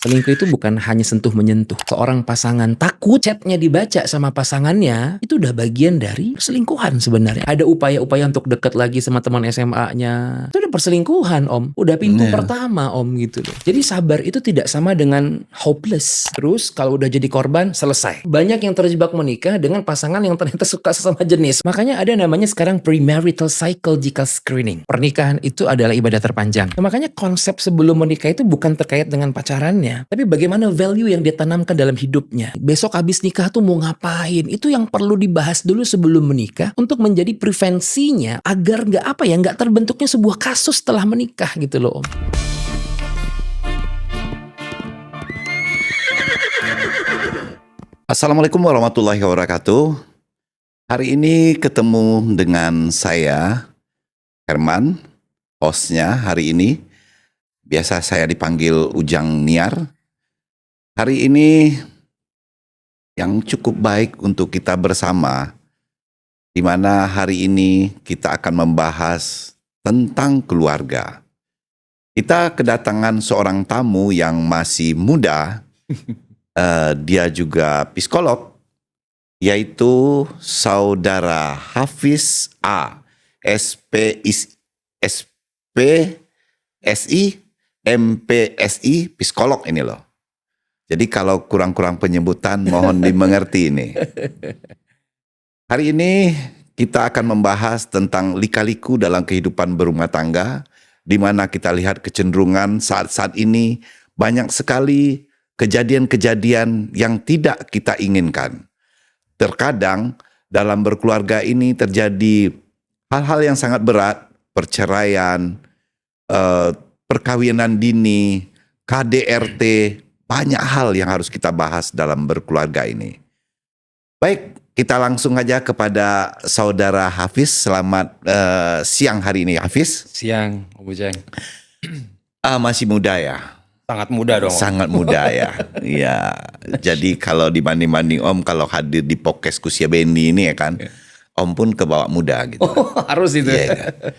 Selingkuh itu bukan hanya sentuh-menyentuh. Seorang pasangan takut chatnya dibaca sama pasangannya, itu udah bagian dari perselingkuhan sebenarnya. Ada upaya-upaya untuk deket lagi sama teman SMA-nya. Itu udah perselingkuhan, Om. Udah pintu Iya. pertama, Om, gitu loh. Jadi sabar itu tidak sama dengan hopeless. Terus kalau udah jadi korban, selesai. Banyak yang terjebak menikah dengan pasangan yang ternyata suka sesama jenis. Makanya ada namanya sekarang premarital psychological screening. Pernikahan itu adalah ibadah terpanjang. Nah, makanya konsep sebelum menikah itu bukan terkait dengan pacarannya, tapi bagaimana value yang dia tanamkan dalam hidupnya. Besok habis nikah tuh mau ngapain? Itu yang perlu dibahas dulu sebelum menikah untuk menjadi prevensinya agar nggak terbentuknya sebuah kasus setelah menikah gitu loh, Om. Assalamualaikum warahmatullahi wabarakatuh. Hari ini ketemu dengan saya, Herman, hostnya hari ini. Biasa saya dipanggil Ujang Niar. Hari ini yang cukup baik untuk kita bersama, di mana hari ini kita akan membahas tentang keluarga. Kita kedatangan seorang tamu yang masih muda, dia juga psikolog, yaitu Saudara Hafiz A. SPSI, MPSI, psikolog ini loh. Jadi kalau kurang-kurang penyebutan mohon dimengerti ini. Hari ini kita akan membahas tentang lika-liku dalam kehidupan berumah tangga, di mana kita lihat kecenderungan saat-saat ini banyak sekali kejadian-kejadian yang tidak kita inginkan. Terkadang dalam berkeluarga ini terjadi hal-hal yang sangat berat, perceraian, perkawinan dini, KDRT, banyak hal yang harus kita bahas dalam berkeluarga ini. Baik, kita langsung aja kepada Saudara Hafiz. Selamat siang hari ini, Hafiz. Siang, Om Ujang. Masih muda ya? Sangat muda dong, Om. Sangat muda ya. Iya. Jadi kalau dibanding-banding Om, kalau hadir di podcast Kusia Bendi ini ya kan, Om pun kebawa muda gitu. Oh, harus itu. Iya kan?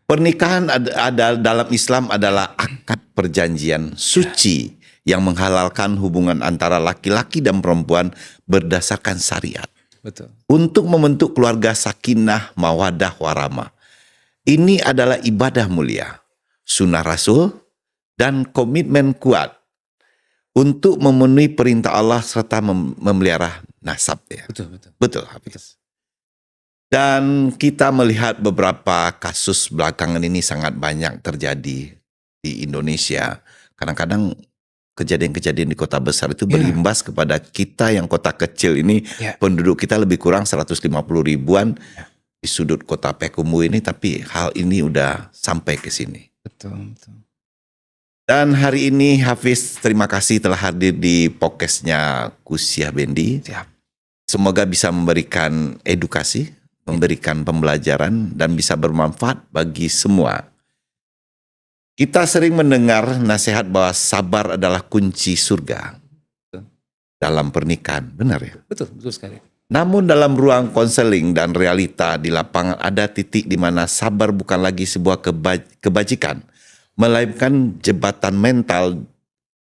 Pernikahan ada dalam Islam adalah akad perjanjian suci yang menghalalkan hubungan antara laki-laki dan perempuan berdasarkan syariat. Betul. Untuk membentuk keluarga sakinah, mawadah, warahmah. Ini adalah ibadah mulia, sunnah Rasul, dan komitmen kuat untuk memenuhi perintah Allah serta memelihara nasab. Ya. Betul, betul. Betul, Hafiz. Dan kita melihat beberapa kasus belakangan ini sangat banyak terjadi di Indonesia. Kadang-kadang kejadian-kejadian di kota besar itu berimbas kepada kita yang kota kecil ini. Penduduk kita lebih kurang 150 ribuan di sudut kota Payakumbuh ini, tapi hal ini udah sampai ke sini. Betul, betul. Dan hari ini Hafiz, terima kasih telah hadir di podcastnya Kusia Bendi. Siap. Semoga bisa memberikan edukasi, memberikan pembelajaran, dan bisa bermanfaat bagi semua. Kita sering mendengar nasihat bahwa sabar adalah kunci surga dalam pernikahan, benar ya? Betul, betul sekali. Namun dalam ruang konseling dan realita di lapangan ada titik di mana sabar bukan lagi sebuah kebajikan, melainkan jembatan mental.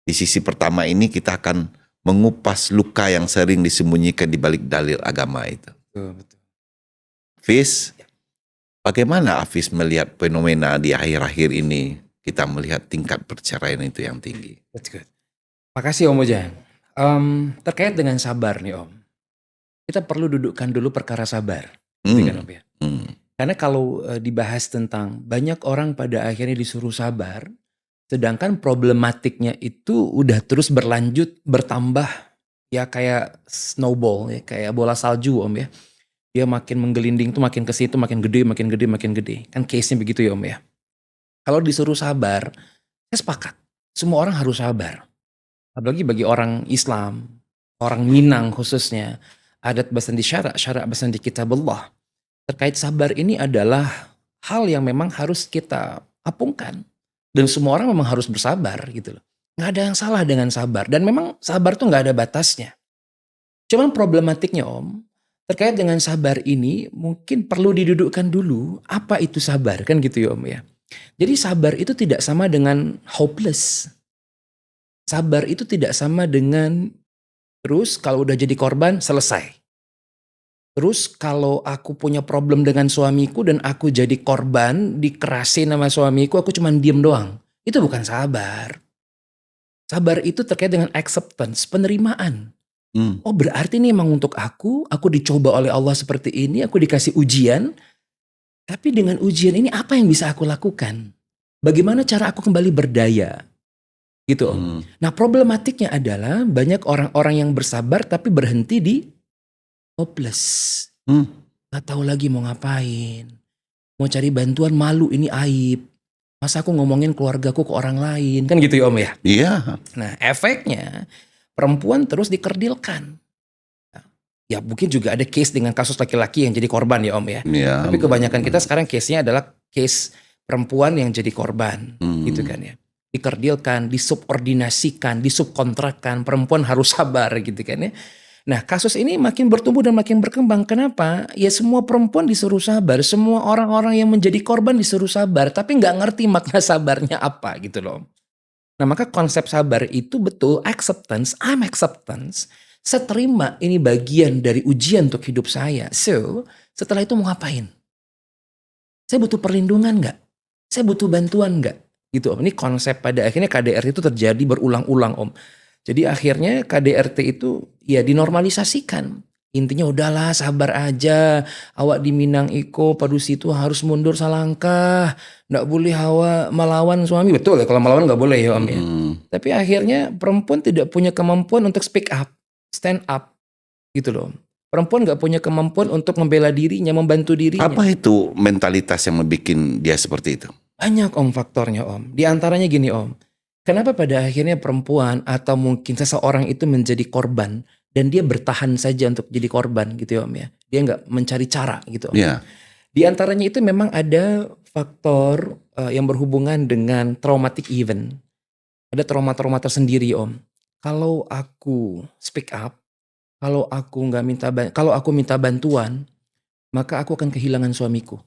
Di sisi pertama ini kita akan mengupas luka yang sering disembunyikan di balik dalil agama itu. Betul, betul. Hafiz, bagaimana Hafiz melihat fenomena di akhir-akhir ini? Kita melihat tingkat perceraian itu yang tinggi. That's good. Makasih Om Ujang. Terkait dengan sabar nih Om, kita perlu dudukkan dulu perkara sabar. Kan, Om, ya? Karena kalau dibahas tentang banyak orang pada akhirnya disuruh sabar, sedangkan problematiknya itu udah terus berlanjut, bertambah, ya kayak snowball, ya kayak bola salju Om ya. Dia makin menggelinding tuh makin ke situ, makin gede, makin gede, makin gede. Kan case-nya begitu ya Om ya. Kalau disuruh sabar, saya sepakat. Semua orang harus sabar. Apalagi bagi orang Islam, orang Minang khususnya, adat basandi syara' basandi kitab Allah. Terkait sabar ini adalah hal yang memang harus kita apungkan. Dan semua orang memang harus bersabar gitu loh. Nggak ada yang salah dengan sabar. Dan memang sabar tuh nggak ada batasnya. Cuman problematiknya Om, terkait dengan sabar ini mungkin perlu didudukkan dulu apa itu sabar kan gitu ya Om ya. Jadi sabar itu tidak sama dengan hopeless. sabar itu tidak sama dengan terus kalau udah jadi korban selesai. Terus kalau aku punya problem dengan suamiku dan aku jadi korban, dikerasin sama suamiku, aku cuman diem doang. Itu bukan sabar. Sabar itu terkait dengan acceptance, penerimaan. Oh berarti ini emang untuk aku dicoba oleh Allah seperti ini, aku dikasih ujian. Tapi dengan ujian ini apa yang bisa aku lakukan? Bagaimana cara aku kembali berdaya? Gitu Om. Nah problematiknya adalah banyak orang-orang yang bersabar tapi berhenti di hopeless. Gak tahu lagi mau ngapain. Mau cari bantuan malu ini aib. Masa aku ngomongin keluargaku ke orang lain. Kan gitu ya Om ya? Iya. Nah efeknya perempuan terus dikerdilkan. Ya mungkin juga ada case dengan kasus laki-laki yang jadi korban ya Om ya. Iya. Tapi kebanyakan kita sekarang case-nya adalah case perempuan yang jadi korban. Gitu kan ya. Dikerdilkan, disubordinasikan, disubkontrakkan. Perempuan harus sabar gitu kan ya. Nah kasus ini makin bertumbuh dan makin berkembang. Kenapa? Ya semua perempuan disuruh sabar. Semua orang-orang yang menjadi korban disuruh sabar. Tapi gak ngerti makna sabarnya apa gitu loh. Nah maka konsep sabar itu betul acceptance. I'm acceptance. Saya terima ini bagian dari ujian untuk hidup saya. So setelah itu mau ngapain? Saya butuh perlindungan gak? Saya butuh bantuan gak? Gitu Om. Ini konsep pada akhirnya KDRT itu terjadi berulang-ulang Om. Jadi akhirnya KDRT itu ya dinormalisasikan. Intinya udahlah sabar aja. Awak di Minang Iko padu situ harus mundur salangkah. Nggak boleh hawa melawan suami. Betul ya kalau melawan nggak boleh ya Om ya. Tapi akhirnya perempuan tidak punya kemampuan untuk speak up. Stand up. Gitu loh. Perempuan nggak punya kemampuan untuk membela dirinya, membantu dirinya. Apa itu mentalitas yang membuat dia seperti itu? Banyak Om faktornya Om. Di antaranya gini Om. Kenapa pada akhirnya perempuan atau mungkin seseorang itu menjadi korban dan dia bertahan saja untuk jadi korban gitu ya Om ya. Dia nggak mencari cara gitu Om. Iya. Di antaranya itu memang ada faktor yang berhubungan dengan traumatic event. Ada trauma-trauma tersendiri Om. Kalau aku speak up, kalau aku minta bantuan, maka aku akan kehilangan suamiku.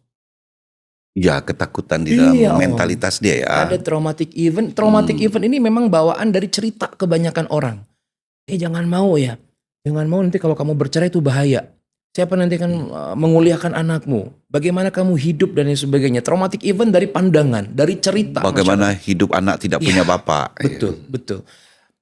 Ya ketakutan di dalam Iya, Om. mentalitas dia ya. Ada traumatic event. Traumatic event ini memang bawaan dari cerita kebanyakan orang. Jangan mau ya. Jangan mau nanti kalau kamu bercerai itu bahaya. Siapa nanti akan menguliahkan anakmu? Bagaimana kamu hidup dan lain sebagainya. Traumatic event dari pandangan, dari cerita. Bagaimana hidup anak tidak punya bapak. Betul, betul.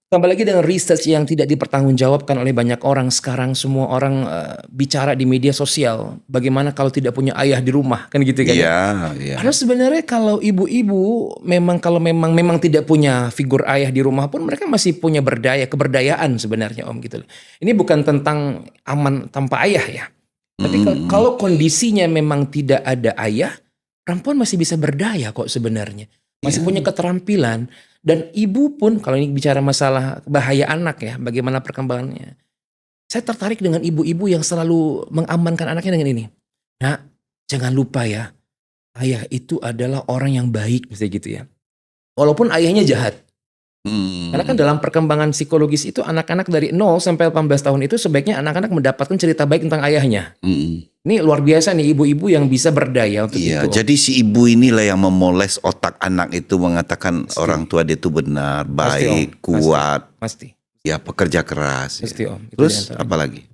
Tambah lagi dengan research yang tidak dipertanggungjawabkan oleh banyak orang sekarang. Semua orang bicara di media sosial. Bagaimana kalau tidak punya ayah di rumah, kan gitu kan? Iya, iya. Padahal sebenarnya kalau ibu-ibu kalau memang tidak punya figur ayah di rumah pun mereka masih punya keberdayaan sebenarnya Om gitu. Ini bukan tentang aman tanpa ayah ya. Tapi kalau kondisinya memang tidak ada ayah, perempuan masih bisa berdaya kok sebenarnya. Masih punya keterampilan. Dan ibu pun kalau ini bicara masalah bahaya anak ya, bagaimana perkembangannya. Saya tertarik dengan ibu-ibu yang selalu mengamankan anaknya dengan ini. Nah, jangan lupa ya, ayah itu adalah orang yang baik misalnya gitu ya. Walaupun ayahnya jahat. Karena kan dalam perkembangan psikologis itu anak-anak dari 0 sampai 18 tahun itu sebaiknya anak-anak mendapatkan cerita baik tentang ayahnya. Ini luar biasa nih ibu-ibu yang bisa berdaya untuk itu. Jadi si ibu inilah yang memoles otak anak itu mengatakan orang tua dia itu benar, baik, kuat. Pasti. Ya pekerja keras. Pasti Om. Terus apa lagi?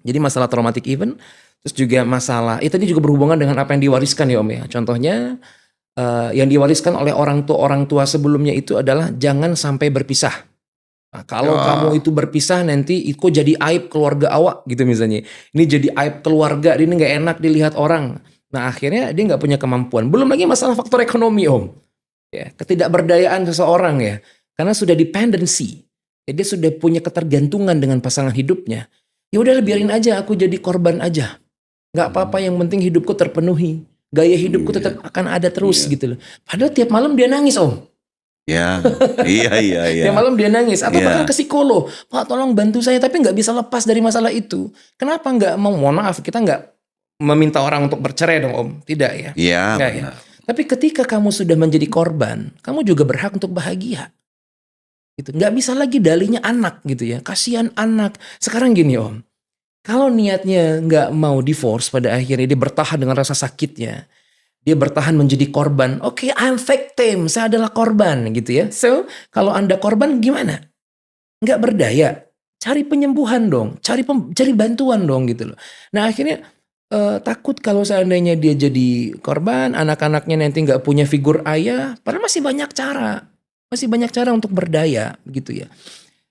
Jadi masalah traumatic event, terus juga masalah, itu tadi juga berhubungan dengan apa yang diwariskan ya Om ya. Contohnya yang diwariskan oleh orang tua sebelumnya itu adalah jangan sampai berpisah. Nah, kalau kamu itu berpisah nanti itu jadi aib keluarga awak gitu misalnya. Ini jadi aib keluarga, ini nggak enak dilihat orang. Nah akhirnya dia nggak punya kemampuan. Belum lagi masalah faktor ekonomi Om. Ya, ketidakberdayaan seseorang ya. Karena sudah dependency. Jadi dia sudah punya ketergantungan dengan pasangan hidupnya. Ya udah biarin aja aku jadi korban aja. Nggak apa-apa yang penting hidupku terpenuhi. Gaya hidupku tetap akan ada terus gitu loh. Padahal tiap malam dia nangis Om. Ya, iya. Tiap malam dia nangis atau bahkan ke psikolog. Pak tolong bantu saya tapi nggak bisa lepas dari masalah itu. Kenapa nggak mau? Mohon maaf kita nggak meminta orang untuk bercerai dong Om. Tidak ya. Iya. Ya. Tapi ketika kamu sudah menjadi korban, kamu juga berhak untuk bahagia. Gitu. Nggak bisa lagi dalihnya anak gitu ya. Kasihan anak. Sekarang gini Om. Kalau niatnya nggak mau divorce pada akhirnya dia bertahan dengan rasa sakitnya. Dia bertahan menjadi korban. Oke, I'm victim, saya adalah korban gitu ya. So, kalau Anda korban gimana? Nggak berdaya. Cari penyembuhan dong, cari bantuan dong gitu loh. Nah akhirnya takut kalau seandainya dia jadi korban, anak-anaknya nanti nggak punya figur ayah, padahal masih banyak cara untuk berdaya gitu ya.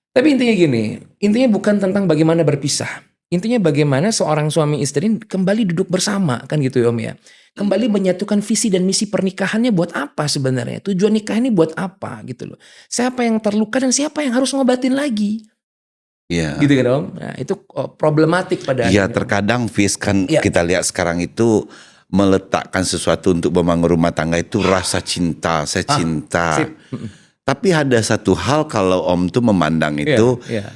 Tapi intinya gini, intinya bukan tentang bagaimana berpisah, intinya bagaimana seorang suami istri kembali duduk bersama kan gitu ya Om ya. Kembali menyatukan visi dan misi pernikahannya buat apa sebenarnya, tujuan nikah ini buat apa gitu loh. Siapa yang terluka dan siapa yang harus ngobatin lagi. Iya. Gitu kan Om. Nah itu problematik pada Iya, akhirnya, Om. terkadang Fis kan Iya. kita lihat sekarang itu meletakkan sesuatu untuk membangun rumah tangga itu rasa cinta, saya cinta. Sip. Tapi ada satu hal kalau Om tuh memandang itu Iya.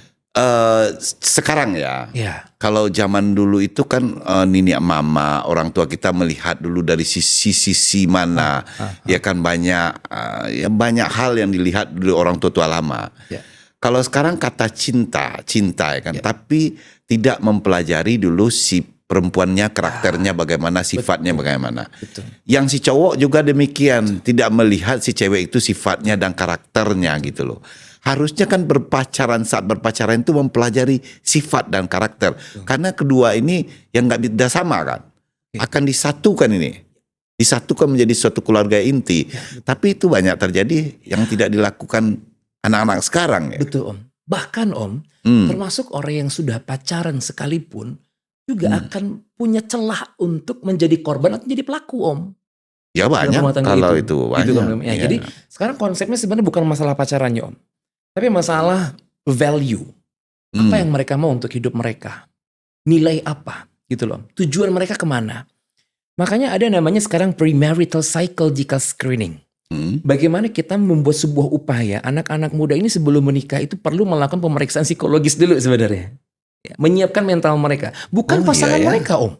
sekarang ya. Iya. Kalau zaman dulu itu kan nenek mama orang tua kita melihat dulu dari sisi mana, ya kan banyak hal yang dilihat dari orang tua lama. Iya. Kalau sekarang kata cinta ya kan, tapi tidak mempelajari dulu si perempuannya, karakternya bagaimana, sifatnya bagaimana. Betul. Yang si cowok juga demikian, tidak melihat si cewek itu sifatnya dan karakternya gitu loh. Harusnya kan saat berpacaran itu mempelajari sifat dan karakter. Karena kedua ini yang nggak beda sama kan, akan disatukan ini. Disatukan menjadi suatu keluarga inti. Tapi itu banyak terjadi yang tidak dilakukan anak-anak sekarang ya. Betul Om. Bahkan Om, termasuk orang yang sudah pacaran sekalipun juga akan punya celah untuk menjadi korban atau menjadi pelaku Om. Ya banyak Dalam rumah tangga kalau itu. itu banyak. Gitu, Om. Ya, Iya. Jadi sekarang konsepnya sebenarnya bukan masalah pacarannya Om. Tapi masalah value. Apa yang mereka mau untuk hidup mereka. Nilai apa gitu loh. Tujuan mereka kemana. Makanya ada namanya sekarang premarital psychological screening. Bagaimana kita membuat sebuah upaya anak-anak muda ini sebelum menikah itu perlu melakukan pemeriksaan psikologis dulu sebenarnya. Ya, menyiapkan mental mereka. Bukan pasangan mereka Om.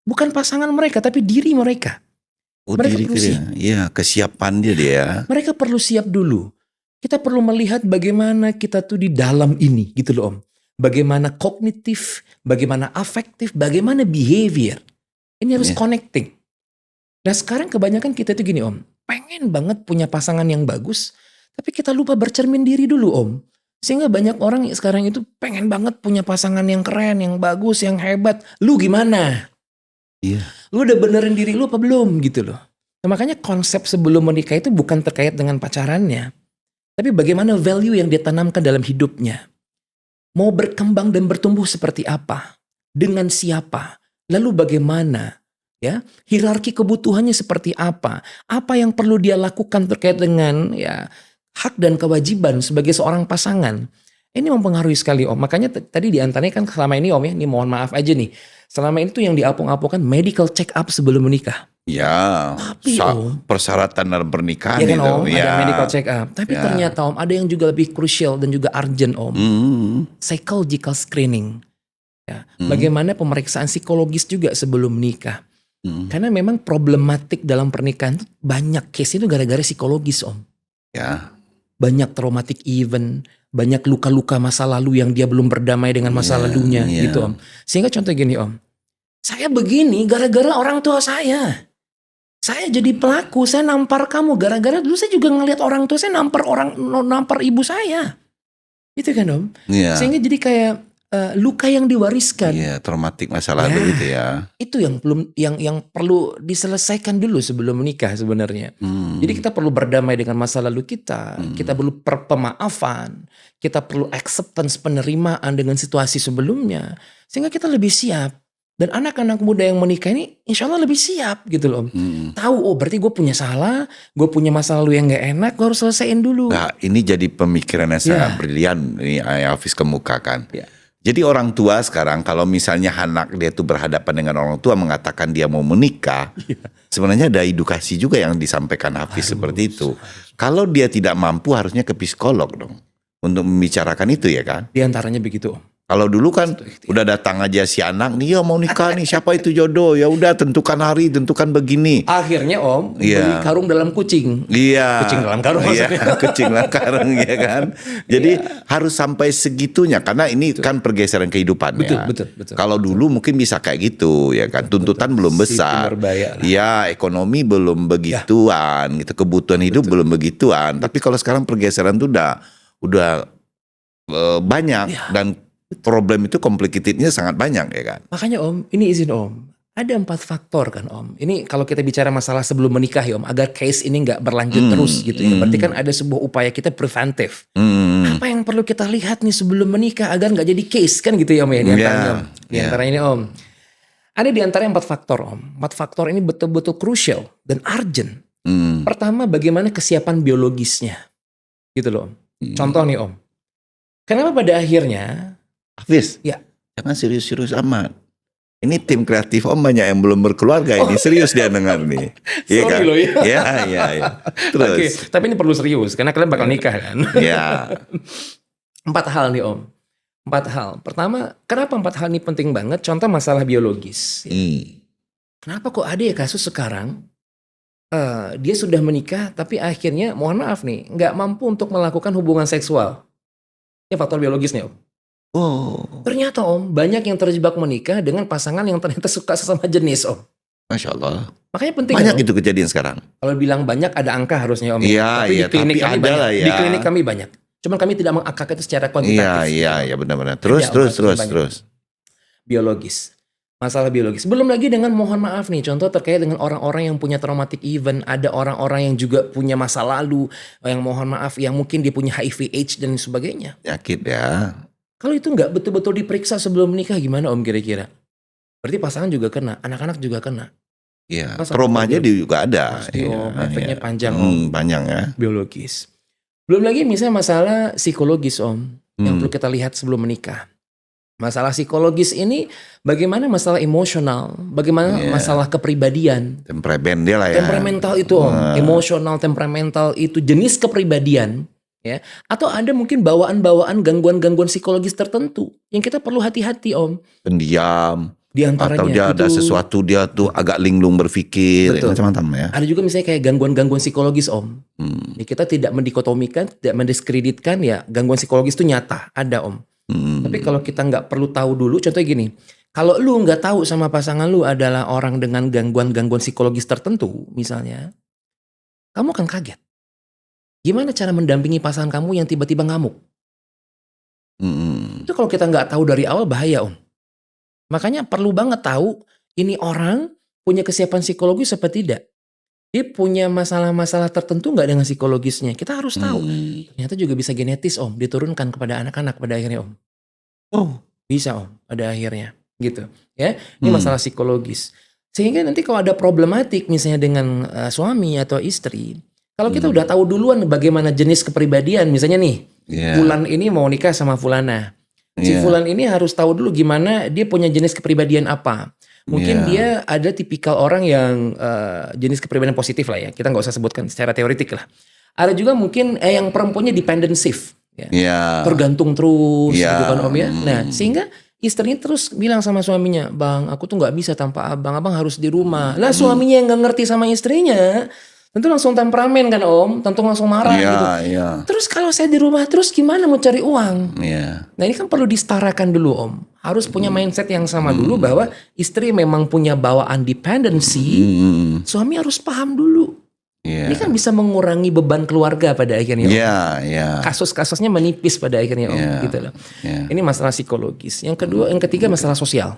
Bukan pasangan mereka tapi diri mereka. Mereka perlu siap. Iya, kesiapan dia. Mereka perlu siap dulu. Kita perlu melihat bagaimana kita tuh di dalam ini gitu loh Om. Bagaimana kognitif, bagaimana afektif, bagaimana behavior. Ini harus connecting. Nah sekarang kebanyakan kita tuh gini Om. Pengen banget punya pasangan yang bagus. Tapi kita lupa bercermin diri dulu Om. Sehingga banyak orang sekarang itu pengen banget punya pasangan yang keren, yang bagus, yang hebat. Lu gimana? Iya. Lu udah benerin diri lu apa belum gitu loh. Nah, makanya konsep sebelum menikah itu bukan terkait dengan pacarannya. Tapi bagaimana value yang dia tanamkan dalam hidupnya. Mau berkembang dan bertumbuh seperti apa. Dengan siapa. Lalu bagaimana. Ya, hierarki kebutuhannya seperti apa. Apa yang perlu dia lakukan terkait dengan ya hak dan kewajiban sebagai seorang pasangan. Ini mempengaruhi sekali Om. Makanya tadi diantaranya kan selama ini Om ya. Ini mohon maaf aja nih. Selama ini tuh yang diapung-apungkan medical check up sebelum menikah. Ya, Tapi Om, persyaratan dalam pernikahan ya kan itu. Om, ada medical check up. Tapi ternyata Om, ada yang juga lebih crucial dan juga urgent Om. Psychological screening. Ya, bagaimana pemeriksaan psikologis juga sebelum menikah. Karena memang problematik dalam pernikahan itu banyak case itu gara-gara psikologis Om. Ya. Banyak traumatic event, banyak luka-luka masa lalu yang dia belum berdamai dengan masa lalunya gitu Om. Sehingga contoh gini Om, saya begini gara-gara orang tua saya. Saya jadi pelaku, saya nampar kamu gara-gara dulu saya juga ngelihat orang tua saya nampar ibu saya. Gitu kan Om. Iya. Sehingga jadi kayak luka yang diwariskan. Iya, traumatik masa lalu gitu ya. Itu yang perlu diselesaikan dulu sebelum menikah sebenarnya. Jadi kita perlu berdamai dengan masa lalu kita. Kita perlu pemaafan. Kita perlu acceptance, penerimaan dengan situasi sebelumnya. Sehingga kita lebih siap. Dan anak-anak muda yang menikah ini insya Allah lebih siap gitu loh Om. Tahu oh berarti gue punya salah. Gue punya masa lalu yang gak enak. Gue harus selesaiin dulu. Nah, ini jadi pemikiran yang sangat brilian. Ini Hafiz kemukakan. Ya. Jadi orang tua sekarang kalau misalnya anak dia tuh berhadapan dengan orang tua mengatakan dia mau menikah, sebenarnya ada edukasi juga yang disampaikan Hafiz seperti itu. Kalau dia tidak mampu harusnya ke psikolog dong untuk membicarakan itu ya kan? Di antaranya begitu Om. Kalau dulu kan udah datang aja si anak nih, ya mau nikah nih, siapa itu jodoh? Ya udah tentukan hari, tentukan begini. Akhirnya Om beli Iya. karung dalam kucing. Iya. Kucing dalam karung Iya, maksudnya. kucing dalam karung ya kan. Jadi harus sampai segitunya karena ini kan pergeseran kehidupan ya. Betul. Kalau dulu mungkin bisa kayak gitu ya kan. Tuntutan belum Si besar. Punerbaya lah. Ya, ekonomi belum begituan gitu. Kebutuhan hidup belum begituan. Tapi kalau sekarang pergeseran tuh udah banyak dan problem itu complicatednya sangat banyak ya kan. Makanya Om, ini izin Om. Ada 4 faktor kan Om. Ini kalau kita bicara masalah sebelum menikah ya Om, agar case ini nggak berlanjut terus gitu ya. Berarti kan ada sebuah upaya kita preventif. Apa yang perlu kita lihat nih sebelum menikah agar nggak jadi case kan gitu ya Om ya. Di antaranya Om. Di antara ini Om. Ada di antara 4 faktor Om. 4 faktor ini betul-betul crucial dan urgent. Pertama, bagaimana kesiapan biologisnya. Gitu loh Om. Contoh nih Om. Kenapa pada akhirnya Hafiz, ya, jangan serius-serius amat. Ini tim kreatif Om banyak yang belum berkeluarga ini. Serius dia dengar nih. Iya Sorry kan? loh ya. Iya. Terus. Oke, tapi ini perlu serius karena kalian bakal nikah kan. Ya. 4 hal nih Om. 4 hal. Pertama, kenapa 4 hal ini penting banget? Contoh masalah biologis. Kenapa kok ada ya kasus sekarang dia sudah menikah tapi akhirnya mohon maaf nih nggak mampu untuk melakukan hubungan seksual. Ini faktor biologis nih Om. Oh, Ternyata Om banyak yang terjebak menikah dengan pasangan yang ternyata suka sesama jenis Om. Masya Allah. Makanya penting Banyak Om. itu kejadian sekarang. Kalau bilang banyak ada angka harusnya Om. Iya, Tapi di klinik tapi kami ada banyak. lah ya. Di klinik kami banyak. Cuman kami tidak mengangkat itu secara kuantitatif. Iya, benar-benar. Terus. Biologis. Masalah biologis. Belum lagi dengan mohon maaf nih, contoh terkait dengan orang-orang yang punya traumatic event, ada orang-orang yang juga punya masa lalu, yang mohon maaf, yang mungkin dia punya HIV AIDS dan sebagainya. Yakin ya. Kalau itu nggak betul-betul diperiksa sebelum menikah gimana Om kira-kira? Berarti pasangan juga kena, anak-anak juga kena. Iya. Masa Traumanya juga ada. Pasti Om, Iya, efeknya iya. panjang Om. Panjang ya. Biologis. Belum lagi misalnya masalah psikologis Om, yang perlu kita lihat sebelum menikah. Masalah psikologis ini bagaimana masalah emosional, bagaimana masalah kepribadian. Temperamen dia lah ya. Temperamental itu Om, emosional, temperamental itu jenis kepribadian. Ya, atau ada mungkin bawaan-bawaan gangguan-gangguan psikologis tertentu yang kita perlu hati-hati Om. Pendiam. Di antaranya Atau dia ada itu, sesuatu dia tuh agak linglung berpikir. Betul. Macam-macam ya. ada juga misalnya kayak gangguan-gangguan psikologis Om. Ya, kita tidak mendikotomikan, tidak mendiskreditkan ya gangguan psikologis itu nyata, ada Om. Tapi kalau kita nggak perlu tahu dulu, contohnya gini, kalau lu nggak tahu sama pasangan lu adalah orang dengan gangguan-gangguan psikologis tertentu, misalnya, kamu akan kaget. Gimana cara mendampingi pasangan kamu yang tiba-tiba ngamuk? Itu kalau kita nggak tahu dari awal bahaya Om. Makanya perlu banget tahu ini orang punya kesiapan psikologis apa tidak. Dia punya masalah-masalah tertentu nggak dengan psikologisnya? Kita harus tahu. Ternyata juga bisa genetis Om, diturunkan kepada anak-anak pada akhirnya Om. Oh, Bisa Om, pada akhirnya gitu. Ya, ini masalah psikologis. Sehingga nanti kalau ada problematik misalnya dengan suami atau istri, kalau kita udah tahu duluan bagaimana jenis kepribadian, misalnya nih, Fulan ini mau nikah sama Fulana. Si Fulan ini harus tahu dulu gimana dia punya jenis kepribadian apa. Mungkin dia ada tipikal orang yang jenis kepribadian positif lah ya. Kita nggak usah sebutkan secara teoritik lah. Ada juga mungkin yang perempuannya dependensif. Ya. Tergantung terus gitu kan Om ya. Nah sehingga istrinya terus bilang sama suaminya, Bang aku tuh nggak bisa tanpa abang, abang harus di rumah. Lah suaminya yang nggak ngerti sama istrinya, tentu langsung temperamen kan Om, tentu langsung marah gitu. Terus kalau saya di rumah terus gimana mau cari uang? Nah ini kan perlu disetarakan dulu Om. Harus punya mindset yang sama dulu bahwa istri memang punya bawaan dependency, suami harus paham dulu. Ini kan bisa mengurangi beban keluarga pada akhirnya Om. Kasus-kasusnya menipis pada akhirnya Om, gitu loh. Ini masalah psikologis. Yang kedua, yang ketiga masalah sosial.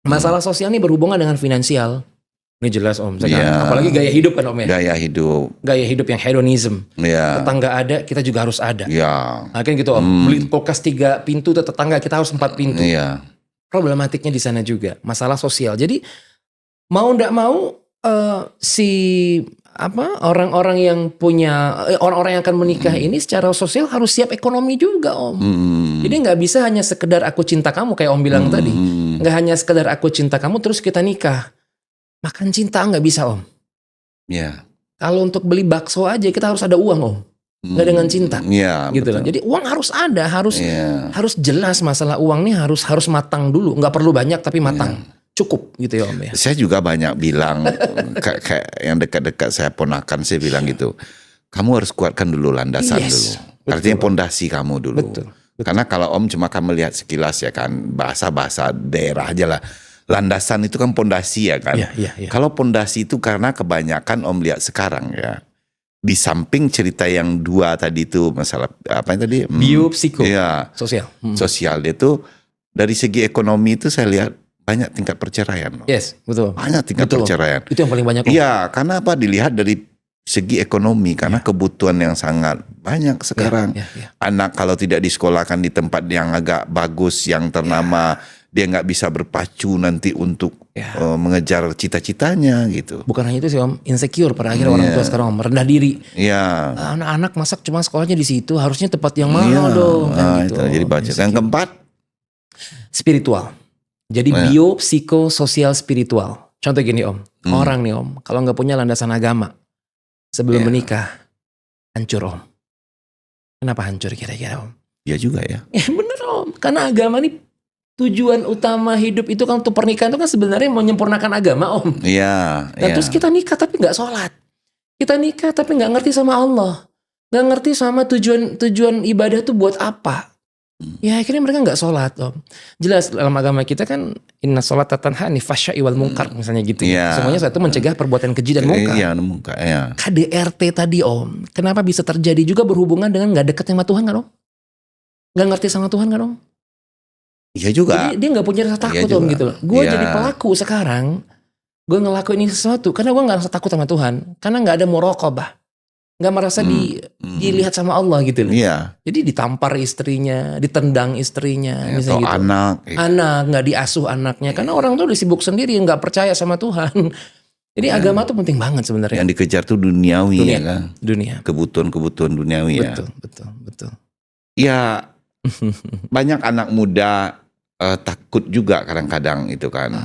Masalah sosial ini berhubungan dengan finansial. Ini jelas Om sekarang. Apalagi gaya hidup kan Om ya. Gaya hidup yang hedonism. Tetangga ada, kita juga harus ada. Nah, kan gitu Om. Beli kulkas 3 pintu, tetangga kita harus 4 pintu. Problematiknya di sana juga. Masalah sosial. Jadi mau ndak mau orang-orang yang punya orang-orang yang akan menikah ini secara sosial harus siap ekonomi juga Om. Jadi nggak bisa hanya sekedar aku cinta kamu kayak Om bilang tadi. Nggak hanya sekedar aku cinta kamu terus kita nikah. Makan cinta nggak bisa Om. Kalau untuk beli bakso aja kita harus ada uang Om. nggak dengan cinta. Iya, Gitu loh. betul. Jadi uang harus ada, Iya. harus jelas masalah uang nih harus matang dulu. Nggak perlu banyak tapi matang. Cukup gitu ya Om ya. Saya juga banyak bilang kayak yang dekat-dekat saya, ponakan saya bilang gitu. Kamu harus kuatkan dulu landasan Yes, dulu. betul. Artinya pondasi kamu dulu. Betul. Karena kalau Om cuma akan melihat sekilas ya kan, bahasa-bahasa daerah aja lah. Landasan itu kan pondasi ya kan. Iya. Kalau pondasi itu karena kebanyakan Om lihat sekarang ya. Di samping cerita yang dua tadi itu masalah apa yang tadi? Biopsiko. Iya, Sosial. sosial itu dari segi ekonomi itu saya lihat banyak tingkat perceraian. Loh. Yes, betul. Banyak tingkat Betul. perceraian. Itu yang paling banyak Om. Iya, karena apa? Dilihat dari segi ekonomi karena kebutuhan yang sangat banyak sekarang. Iya. Anak kalau tidak disekolahkan di tempat yang agak bagus, yang ternama, dia nggak bisa berpacu nanti untuk mengejar cita-citanya gitu. Bukan hanya itu sih Om, insecure pada akhirnya orang tua sekarang Om, rendah diri. Iya. Anak-anak masak cuma sekolahnya di situ, harusnya tempat yang mahal dong. Kan gitu. Itu jadi baca. Yang keempat, spiritual. Jadi biopsikososial spiritual. Contoh gini Om, orang nih Om, kalau nggak punya landasan agama sebelum menikah, hancur Om. Kenapa hancur kira-kira Om? ya juga ya. Bener Om, karena agama nih tujuan utama hidup itu kan untuk pernikahan itu kan sebenarnya menyempurnakan agama Om. Iya. Nah, terus kita nikah tapi nggak sholat. Kita nikah tapi nggak ngerti sama Allah. Nggak ngerti sama tujuan ibadah tuh buat apa. Ya akhirnya mereka nggak sholat Om. Jelas dalam agama kita kan inna sholata tanha 'anil fahsya'i wal munkar misalnya gitu. Iya. Semuanya satu mencegah perbuatan keji dan munkar. Iya, munkar. Ya. KDRT tadi Om. Kenapa bisa terjadi juga berhubungan dengan nggak deket sama Tuhan kan Om? Nggak ngerti sama Tuhan kan Om? Iya juga. Jadi dia nggak punya rasa takut Iya Om juga. gitu loh. Gue Iya. jadi pelaku sekarang. Gue ngelakuin ini sesuatu karena gue nggak rasa takut sama Tuhan. Karena nggak ada muraqabah. Nggak merasa dilihat sama Allah gitu loh. Iya. Jadi ditampar istrinya, ditendang istrinya, Atau misalnya gitu. anak. Anak nggak diasuh anaknya karena orang tuh udah sibuk sendiri nggak percaya sama Tuhan. Jadi agama tuh penting banget sebenarnya. Yang dikejar tuh duniawi Dunia. ya kan. Dunia. Kebutuhan duniawi ya. Betul. Ya banyak anak muda takut juga kadang-kadang itu kan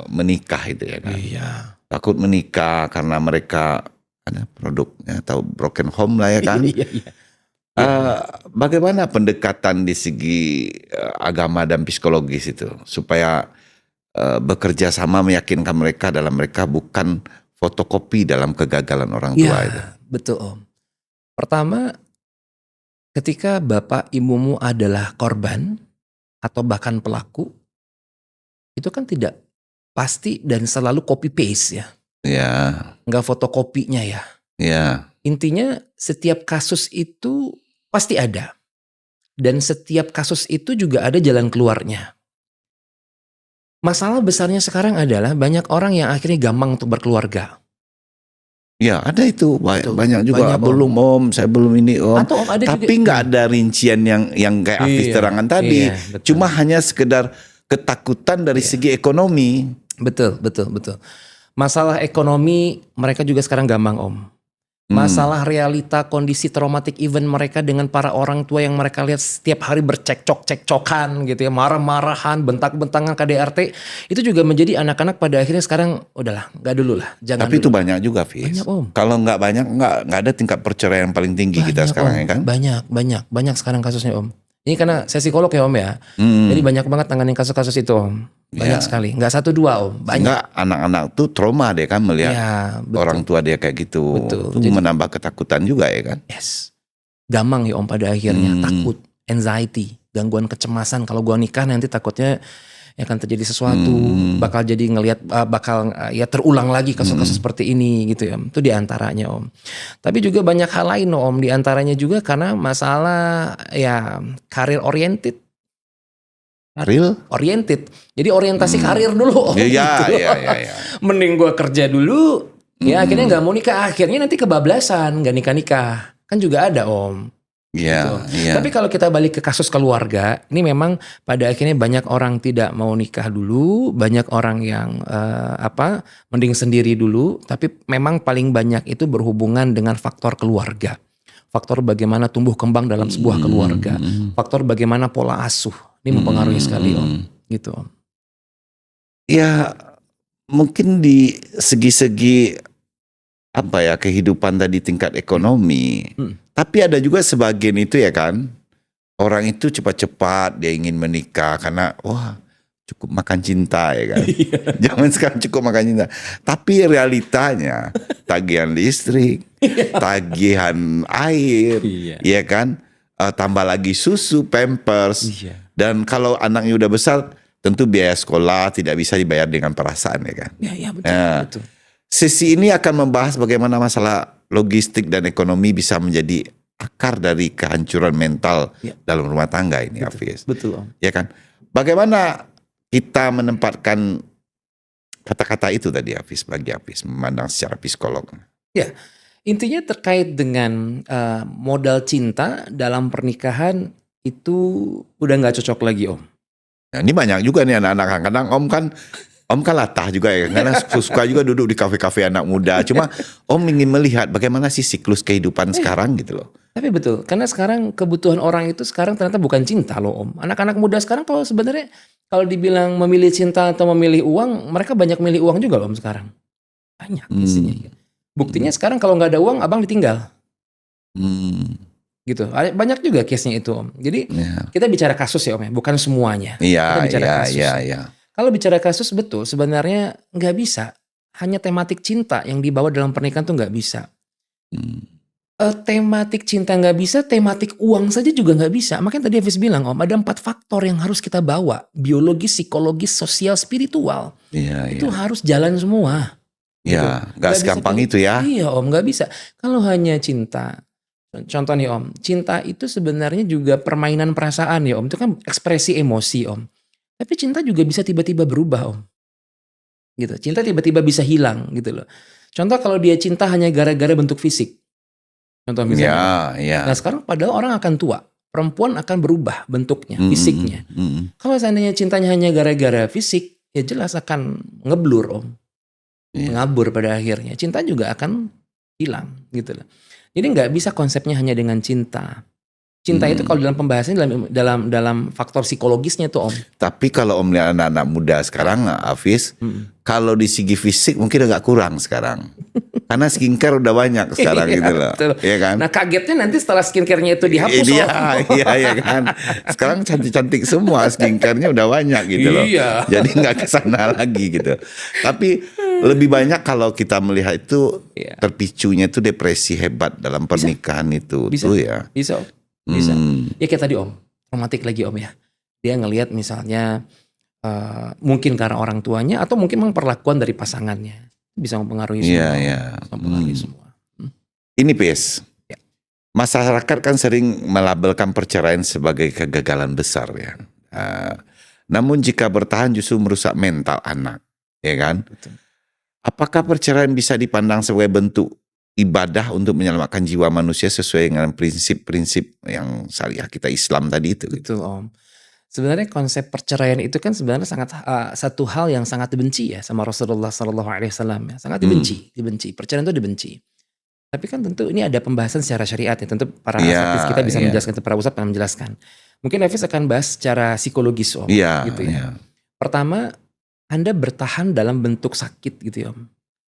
menikah itu ya kan. Iya. Takut menikah karena mereka ada produknya atau broken home lah ya kan. Iya. Bagaimana pendekatan di segi agama dan psikologis itu supaya bekerja sama meyakinkan mereka dalam mereka bukan fotokopi dalam kegagalan orang tua itu. Betul Om. Pertama, ketika bapak ibumu adalah korban atau bahkan pelaku, itu kan tidak pasti dan selalu copy paste ya. Ya, Nggak fotokopinya ya. ya, Intinya setiap kasus itu pasti ada. Dan setiap kasus itu juga ada jalan keluarnya. Masalah besarnya sekarang adalah banyak orang yang akhirnya gampang untuk berkeluarga. ya ada itu Betul. banyak juga. Banyak, Om. Belum Om, saya belum ini Om. Atau Om ada Tapi juga. nggak ada rincian yang kayak Hafiz Iya, terangkan tadi. iya, betul. Cuma hanya sekedar ketakutan dari segi ekonomi. Betul. Masalah ekonomi mereka juga sekarang gampang Om. Masalah realita kondisi traumatic event mereka dengan para orang tua yang mereka lihat setiap hari bercekcok-cekcokan gitu ya. Marah-marahan, bentak-bentangan KDRT. Itu juga menjadi anak-anak pada akhirnya sekarang udahlah gak dulu lah. Jangan Tapi itu dulu. banyak juga, Fis. Banyak, Om. Kalau nggak banyak, nggak ada tingkat perceraian paling tinggi kita Banyak, sekarang Om. ya kan. Banyak sekarang kasusnya Om. Ini karena saya psikolog ya Om ya. Jadi banyak banget tanganin kasus-kasus itu Om. Banyak sekali. Gak satu dua Om. Banyak. Sehingga anak-anak tuh trauma deh kan melihat Ya, betul. orang tua dia kayak gitu. Betul. Itu Jadi- menambah ketakutan juga ya kan. Yes. Gampang ya Om pada akhirnya. Takut, anxiety, gangguan kecemasan. Kalau gua nikah nanti takutnya akan terjadi sesuatu. Bakal jadi ngelihat, bakal ya terulang lagi kasus-kasus seperti ini gitu ya. Itu diantaranya Om. Tapi juga banyak hal lain Om. Diantaranya juga karena masalah ya karir oriented. Jadi orientasi karir dulu Om. Iya, gitu. iya. Mending gua kerja dulu. Ya akhirnya nggak mau nikah. Akhirnya nanti kebablasan. Nggak nikah-nikah. Kan juga ada Om. Iya, iya. Tapi kalau kita balik ke kasus keluarga, ini memang pada akhirnya banyak orang tidak mau nikah dulu, banyak orang yang mending sendiri dulu, tapi memang paling banyak itu berhubungan dengan faktor keluarga. Faktor bagaimana tumbuh kembang dalam sebuah keluarga, faktor bagaimana pola asuh. Ini mempengaruhi sekali Om, gitu Om. Ya, mungkin di segi-segi kehidupan tadi tingkat ekonomi, Tapi ada juga sebagian itu ya kan, orang itu cepat-cepat dia ingin menikah karena wah cukup makan cinta ya kan. Zaman sekarang cukup makan cinta. Tapi realitanya tagihan listrik, tagihan air, ya kan, tambah lagi susu, pampers, dan kalau anaknya udah besar, tentu biaya sekolah tidak bisa dibayar dengan perasaan ya kan. Ya betul, betul. Sesi ini akan membahas bagaimana masalah logistik dan ekonomi bisa menjadi akar dari kehancuran mental dalam rumah tangga ini, Hafiz. Betul, Om. Ya kan? Bagaimana kita menempatkan kata-kata itu tadi, Hafiz, bagi Hafiz memandang secara psikolog? Ya, intinya terkait dengan modal cinta dalam pernikahan itu udah nggak cocok lagi, Om. Nah, ini banyak juga nih anak-anak, kadang Om kan latah juga ya, karena suka juga duduk di kafe-kafe anak muda. Cuma Om ingin melihat bagaimana sih siklus kehidupan sekarang gitu loh. Tapi betul, karena sekarang kebutuhan orang itu sekarang ternyata bukan cinta loh, Om. Anak-anak muda sekarang kalau sebenarnya kalau dibilang memilih cinta atau memilih uang, mereka banyak milih uang juga loh, Om, sekarang. Banyak isinya. Buktinya sekarang kalau nggak ada uang, abang ditinggal. Gitu. Banyak juga case-nya itu, Om. Jadi kita bicara kasus ya, Om, ya, bukan semuanya. Kita bicara kasus. Kalau bicara kasus betul, sebenarnya nggak bisa. Hanya tematik cinta yang dibawa dalam pernikahan tuh nggak bisa. Tematik cinta nggak bisa, tematik uang saja juga nggak bisa. Makanya tadi Hafiz bilang, Om, ada 4 faktor yang harus kita bawa. Biologis, psikologis, sosial, spiritual. Itu harus jalan semua. Ya, nggak segampang itu ya. Iya, Om, nggak bisa. Kalau hanya cinta, contoh nih, Om, cinta itu sebenarnya juga permainan perasaan ya, Om. Itu kan ekspresi emosi, Om. Tapi cinta juga bisa tiba-tiba berubah, Om. Gitu. Cinta tiba-tiba bisa hilang gitu loh. Contoh kalau dia cinta hanya gara-gara bentuk fisik. Contoh misalnya. Nah sekarang padahal orang akan tua. Perempuan akan berubah bentuknya, fisiknya. Kalau seandainya cintanya hanya gara-gara fisik, ya jelas akan ngeblur, Om. Ngabur pada akhirnya. Cinta juga akan hilang gitu loh. Jadi nggak bisa konsepnya hanya dengan cinta. Cinta itu kalau dalam pembahasannya dalam faktor psikologisnya tuh, Om. Tapi kalau Om lihat anak-anak muda sekarang, Hafiz, kalau di segi fisik mungkin agak kurang sekarang. Karena skincare udah banyak sekarang gitu loh. Ya kan? Nah kagetnya nanti setelah skincare-nya itu dihapus. Iya kan. Sekarang cantik-cantik semua, skincare-nya udah banyak gitu loh. Jadi nggak kesana lagi gitu. Tapi lebih banyak kalau kita melihat itu terpicunya itu depresi hebat dalam pernikahan itu. Bisa. Tuh ya. Bisa. Ya kayak tadi, Om, romantik lagi, Om, ya. Dia ngelihat misalnya mungkin karena orang tuanya atau mungkin memang perlakuan dari pasangannya bisa mempengaruhi semua. Mempengaruhi semua. Ini Pes. Masyarakat kan sering melabelkan perceraian sebagai kegagalan besar ya. Namun jika bertahan justru merusak mental anak, ya kan? Betul. Apakah perceraian bisa dipandang sebagai bentuk ibadah untuk menyelamatkan jiwa manusia sesuai dengan prinsip-prinsip yang syariah kita Islam tadi itu? Betul, Om. Sebenarnya konsep perceraian itu kan sebenarnya sangat satu hal yang sangat dibenci ya sama Rasulullah SAW ya. Sangat dibenci. Perceraian itu dibenci. Tapi kan tentu ini ada pembahasan secara syariat ya. Tentu para asatidz kita bisa menjelaskan, para ustadz akan menjelaskan. Mungkin Hafiz akan bahas secara psikologis, Om. Gitu ya. Pertama, Anda bertahan dalam bentuk sakit gitu ya, Om.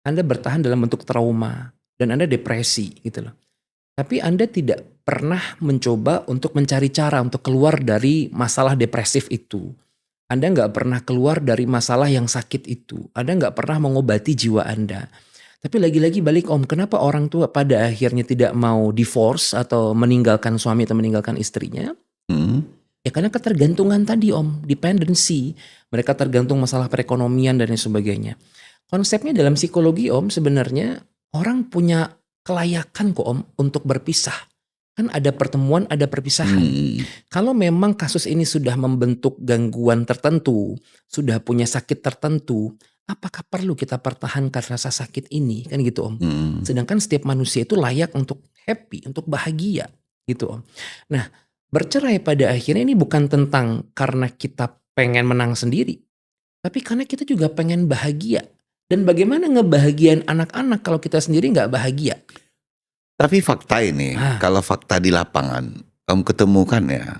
Anda bertahan dalam bentuk trauma. Dan Anda depresi gitu loh. Tapi Anda tidak pernah mencoba untuk mencari cara untuk keluar dari masalah depresif itu. Anda nggak pernah keluar dari masalah yang sakit itu. Anda nggak pernah mengobati jiwa Anda. Tapi lagi-lagi balik, Om, kenapa orang tua pada akhirnya tidak mau divorce atau meninggalkan suami atau meninggalkan istrinya? Ya karena ketergantungan tadi, Om, dependency. Mereka tergantung masalah perekonomian dan sebagainya. Konsepnya dalam psikologi, Om, sebenarnya orang punya kelayakan kok, Om, untuk berpisah. Kan ada pertemuan, ada perpisahan. Kalau memang kasus ini sudah membentuk gangguan tertentu, sudah punya sakit tertentu, apakah perlu kita pertahankan rasa sakit ini? Kan gitu, Om. Sedangkan setiap manusia itu layak untuk happy, untuk bahagia. Gitu, Om. Nah, bercerai pada akhirnya ini bukan tentang karena kita pengen menang sendiri. Tapi karena kita juga pengen bahagia. Dan bagaimana ngebahagiain anak-anak kalau kita sendiri nggak bahagia? Tapi fakta ini, kalau fakta di lapangan, Om ketemukan ya,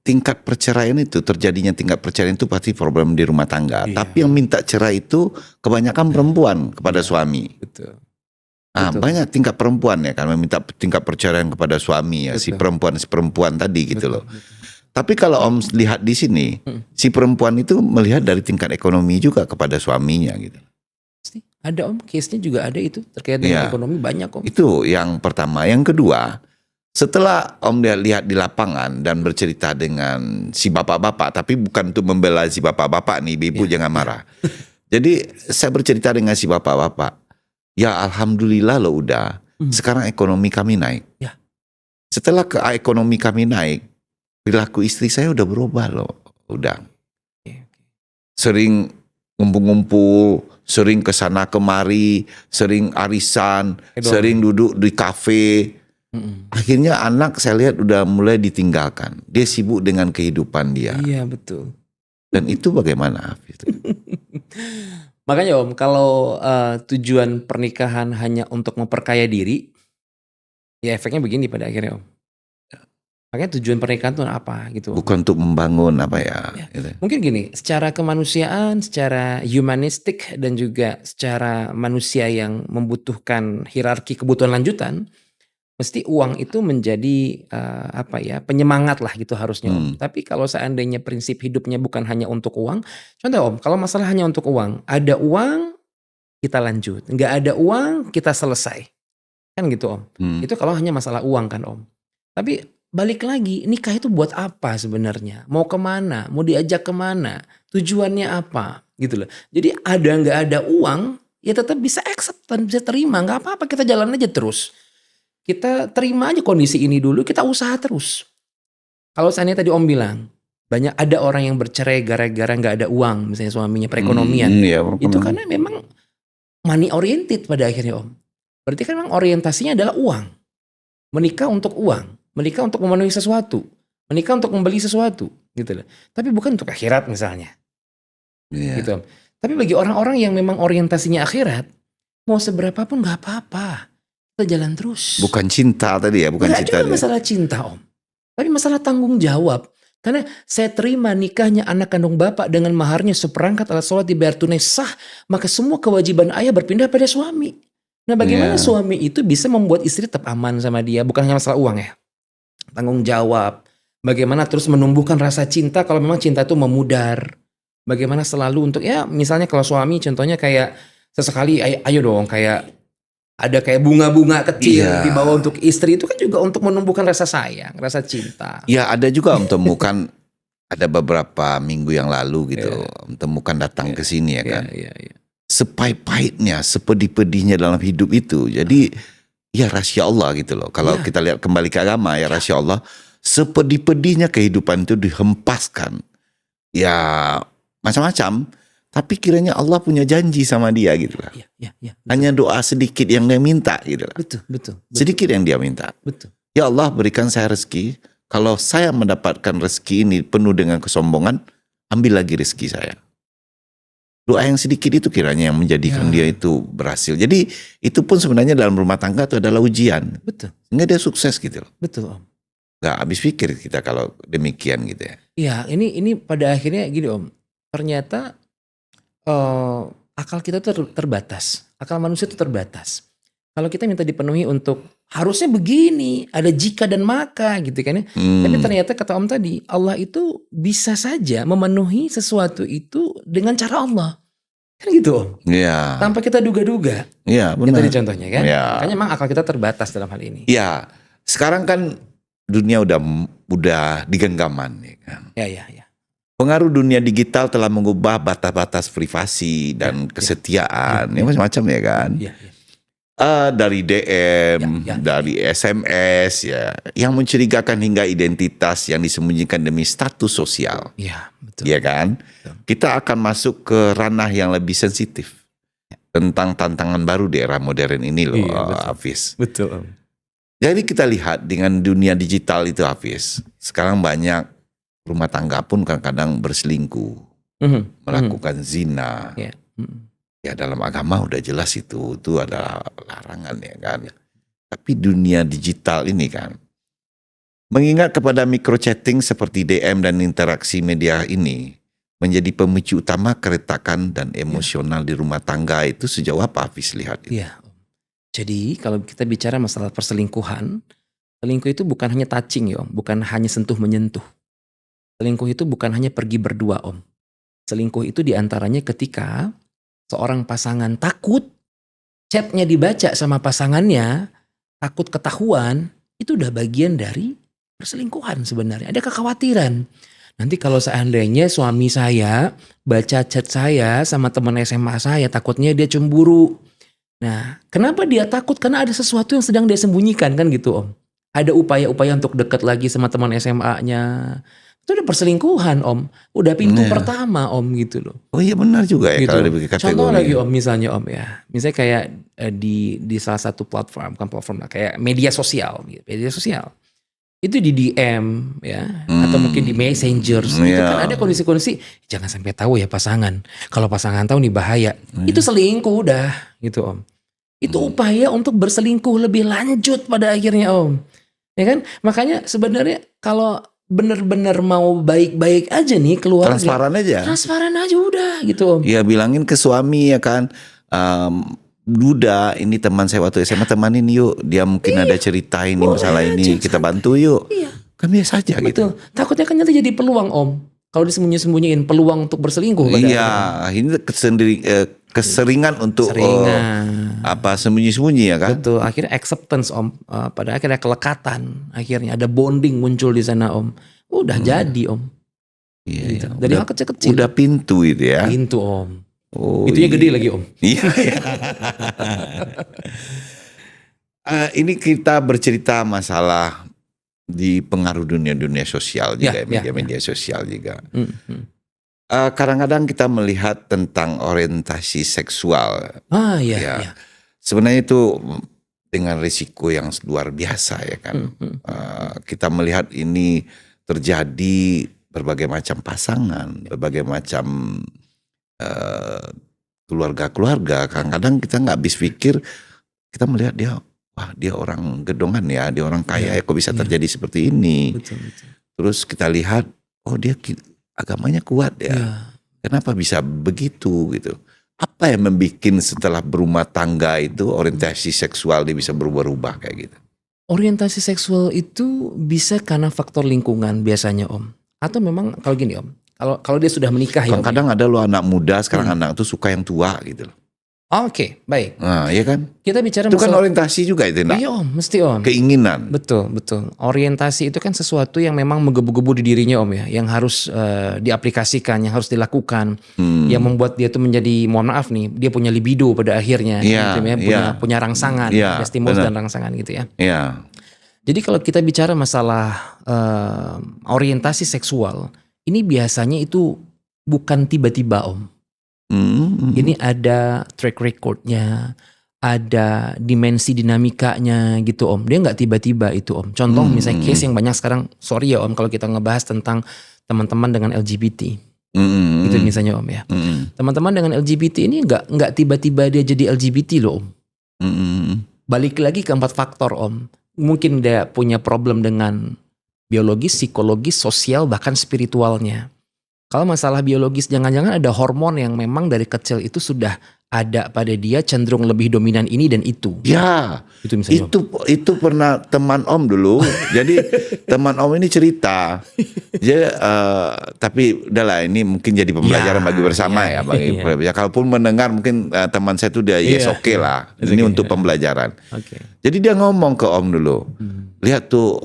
tingkat perceraian itu, terjadinya tingkat perceraian itu pasti problem di rumah tangga. Tapi yang minta cerai itu kebanyakan perempuan kepada suami. Betul. Betul. Banyak tingkat perempuan ya kan meminta tingkat perceraian kepada suami ya, si Betul. perempuan tadi gitu Betul, loh. Tapi kalau Om lihat di sini, si perempuan itu melihat dari tingkat ekonomi juga kepada suaminya gitu. Pasti ada Om, case-nya juga ada itu terkait Iya. dengan ekonomi banyak Om. Itu yang pertama. Yang kedua, setelah Om lihat di lapangan dan bercerita dengan si bapak-bapak, tapi bukan untuk membela si bapak-bapak nih, ibu jangan marah. Jadi saya bercerita dengan si bapak-bapak, ya alhamdulillah loh udah, sekarang ekonomi kami naik. Ya. Setelah ekonomi kami naik, perilaku istri saya udah berubah loh, udah. Sering ngumpul-ngumpul, sering kesana kemari, sering arisan, sering duduk di kafe. Akhirnya anak saya lihat udah mulai ditinggalkan. Dia sibuk dengan kehidupan dia. Iya betul. Dan itu bagaimana Hafiz? Makanya Om, kalau tujuan pernikahan hanya untuk memperkaya diri, ya efeknya begini pada akhirnya Om. Makanya tujuan pernikahan itu apa gitu Om. Bukan untuk membangun apa ya. Gitu. Mungkin gini, secara kemanusiaan, secara humanistik dan juga secara manusia yang membutuhkan hierarki kebutuhan lanjutan, mesti uang itu menjadi penyemangat lah gitu harusnya Om. Tapi kalau seandainya prinsip hidupnya bukan hanya untuk uang, contoh Om, kalau masalah hanya untuk uang, ada uang kita lanjut, nggak ada uang kita selesai, kan gitu Om. Itu kalau hanya masalah uang kan Om. Tapi balik lagi, nikah itu buat apa sebenarnya? Mau kemana? Mau diajak kemana? Tujuannya apa? Gitu loh. Jadi ada nggak ada uang, ya tetap bisa accept dan bisa terima, nggak apa-apa, kita jalan aja terus. Kita terima aja kondisi ini dulu, kita usaha terus. Kalau seandainya tadi Om bilang, banyak ada orang yang bercerai gara-gara nggak ada uang, misalnya suaminya perekonomian. Itu karena memang money oriented pada akhirnya Om. Berarti kan memang orientasinya adalah uang. Menikah untuk uang, menikah untuk memenuhi sesuatu, menikah untuk membeli sesuatu, gitu loh. Tapi bukan untuk akhirat misalnya. Gitu Om. Tapi bagi orang-orang yang memang orientasinya akhirat, mau seberapa pun nggak apa-apa. Kita jalan terus. Bukan cinta tadi ya, bukan Nggak cinta. juga masalah cinta Om. Tapi masalah tanggung jawab. Karena saya terima nikahnya anak kandung bapak dengan maharnya seperangkat alat sholat dibayar tunai sah. Maka semua kewajiban ayah berpindah pada suami. Nah bagaimana suami itu bisa membuat istri tetap aman sama dia. Bukan hanya masalah uang ya. Tanggung jawab. Bagaimana terus menumbuhkan rasa cinta kalau memang cinta itu memudar. Bagaimana selalu untuk ya misalnya kalau suami contohnya kayak sesekali ayo dong kayak ada kayak bunga-bunga kecil dibawa untuk istri, itu kan juga untuk menumbuhkan rasa sayang, rasa cinta. Ya ada juga Om temukan ada beberapa minggu yang lalu gitu, Om temukan datang ke sini ya kan. Sepahit-pahitnya, sepedih-pedihnya dalam hidup itu. Jadi ya rahasia Allah gitu loh. Kalau kita lihat kembali ke agama ya rahasia Allah, sepedih-pedihnya kehidupan itu dihempaskan. Ya macam-macam. Tapi kiranya Allah punya janji sama dia gitu lah. Hanya doa sedikit yang dia minta gitu lah. Betul. Sedikit yang dia minta. Betul. Ya Allah berikan saya rezeki. Kalau saya mendapatkan rezeki ini penuh dengan kesombongan, ambil lagi rezeki saya. Doa yang sedikit itu kiranya yang menjadikan dia itu berhasil. Jadi itu pun sebenarnya dalam rumah tangga itu adalah ujian. Betul. Sehingga dia sukses gitu loh. Betul Om. Gak habis pikir kita kalau demikian gitu ya. Iya ini pada akhirnya gini Om. Ternyata akal kita tuh terbatas. Akal manusia itu terbatas. Kalau kita minta dipenuhi untuk harusnya begini, ada jika dan maka gitu kan ya. Tapi ternyata kata Om tadi, Allah itu bisa saja memenuhi sesuatu itu dengan cara Allah. Kan gitu Om. Iya. Tanpa kita duga-duga. Iya Itu benar. tadi contohnya kan. Ya. Makanya memang akal kita terbatas dalam hal ini. Iya. Sekarang kan dunia udah digenggaman ya kan. Ya. Pengaruh dunia digital telah mengubah batas-batas privasi dan kesetiaan, ya macam-macam ya kan. Dari DM, dari SMS ya, yang mencurigakan hingga identitas yang disembunyikan demi status sosial. Iya, betul. Ya kan? Betul. Kita akan masuk ke ranah yang lebih sensitif tentang tantangan baru di era modern ini loh, Hafiz. Betul. Jadi kita lihat dengan dunia digital itu Hafiz, sekarang banyak rumah tangga pun kadang-kadang berselingkuh, melakukan zina. Ya dalam agama udah jelas itu adalah larangan ya kan. Tapi dunia digital ini kan, mengingat kepada microchatting seperti DM dan interaksi media ini menjadi pemicu utama keretakan dan emosional di rumah tangga itu sejauh apa Hafiz lihat itu? Iya. Jadi kalau kita bicara masalah perselingkuhan, selingkuh itu bukan hanya touching ya Om, bukan hanya sentuh menyentuh. Selingkuh itu bukan hanya pergi berdua Om. Selingkuh itu diantaranya ketika seorang pasangan takut chatnya dibaca sama pasangannya, takut ketahuan, itu udah bagian dari perselingkuhan sebenarnya. Ada kekhawatiran. Nanti kalau seandainya suami saya baca chat saya sama teman SMA saya, takutnya dia cemburu. Nah, kenapa dia takut? Karena ada sesuatu yang sedang dia sembunyikan kan gitu Om. Ada upaya-upaya untuk dekat lagi sama teman SMA-nya. Itu udah perselingkuhan Om. Udah pintu Iya. pertama Om gitu loh. Oh iya benar juga ya Gitu. kalau dibagi kategori. Contoh lagi Om misalnya Om ya. Misalnya kayak di salah satu platform, bukan platform lah, kayak media sosial gitu. Media sosial. Itu di DM ya, atau mungkin di messengers. Itu Iya. kan ada kondisi-kondisi jangan sampai tahu ya pasangan. Kalau pasangan tahu nih bahaya. Itu selingkuh udah gitu Om. Itu upaya untuk berselingkuh lebih lanjut pada akhirnya Om. Ya kan? Makanya sebenarnya kalau benar-benar mau baik-baik aja nih keluarga, Transparan aja. transparan aja udah gitu Om. Ya bilangin ke suami ya kan. Duda ini teman saya waktu SMA, temanin yuk. Dia mungkin ada cerita ini Boleh masalah ini. aja, Kita bantu yuk. Iya. Kan biasa aja gitu. Betul. Takutnya kan nanti jadi peluang Om. Kalau disembunyi-sembunyiin peluang untuk berselingkuh pada Iya, akhirnya. ini keseringan untuk Seringan. sembunyi-sembunyi ya kan. Betul, akhirnya acceptance Om. Pada akhirnya kelekatan, akhirnya ada bonding muncul di sana Om. Udah jadi Om. Iya, Gitu. iya. Dari hal kecil-kecil. Udah pintu itu ya. Pintu Om. Oh, Itunya iya. gede lagi Om. Iya. Ini kita bercerita masalah di pengaruh dunia sosial juga, Ya, media-media sosial juga. Hmm. Kadang-kadang kita melihat tentang orientasi seksual. Ah iya. Ya. Iya. Sebenarnya itu dengan risiko yang luar biasa ya kan. Kita melihat ini terjadi berbagai macam pasangan, berbagai macam keluarga-keluarga. Kadang-kadang kita nggak habis pikir, kita melihat dia, wah dia orang gedongan ya, dia orang kaya, kok bisa terjadi seperti ini. Betul. Terus kita lihat, oh dia agamanya kuat ya. Iya. Kenapa bisa begitu gitu? Apa yang membuat setelah berumah tangga itu orientasi seksual dia bisa berubah-ubah kayak gitu? Orientasi seksual itu bisa karena faktor lingkungan biasanya Om. Atau memang kalau gini Om. Kalau dia sudah menikah ya Om. Kadang-kadang ada loh anak muda sekarang anak tuh suka yang tua gitu loh. Oke, baik. Nah, iya kan? Kita bicara Itu kan masalah. orientasi juga itu, nak. Iya Om, mesti Om. Keinginan. Betul. Orientasi itu kan sesuatu yang memang menggebu-gebu di dirinya Om ya, yang harus diaplikasikan, yang harus dilakukan, yang membuat dia tuh menjadi, mohon maaf nih, dia punya libido pada akhirnya, Iya, gitu ya, iya. punya rangsangan, Iya, ada stimulus benar. dan rangsangan gitu ya. Iya. Jadi kalau kita bicara masalah orientasi seksual, ini biasanya itu bukan tiba-tiba Om. Ini ada track recordnya, ada dimensi dinamikanya gitu Om. Dia nggak tiba-tiba itu Om. Contoh misalnya case yang banyak sekarang, sorry ya Om kalau kita ngebahas tentang teman-teman dengan LGBT. Gitu misalnya Om ya. Teman-teman dengan LGBT ini nggak tiba-tiba dia jadi LGBT loh Om. Balik lagi ke 4 faktor Om. Mungkin dia punya problem dengan biologis, psikologis, sosial, bahkan spiritualnya. Kalau masalah biologis, jangan-jangan ada hormon yang memang dari kecil itu sudah ada pada dia, cenderung lebih dominan ini dan itu. Ya, Itu misalnya. itu pernah teman Om dulu. Jadi teman Om ini cerita. Dia tapi udahlah ini mungkin jadi pembelajaran Ya, bagi bersama ya, ya, bagi iya. ya, kalaupun mendengar mungkin teman saya itu dia Iya, oke lah. It's Ini okay, untuk ya. pembelajaran. Oke. Jadi dia ngomong ke Om dulu. Lihat tuh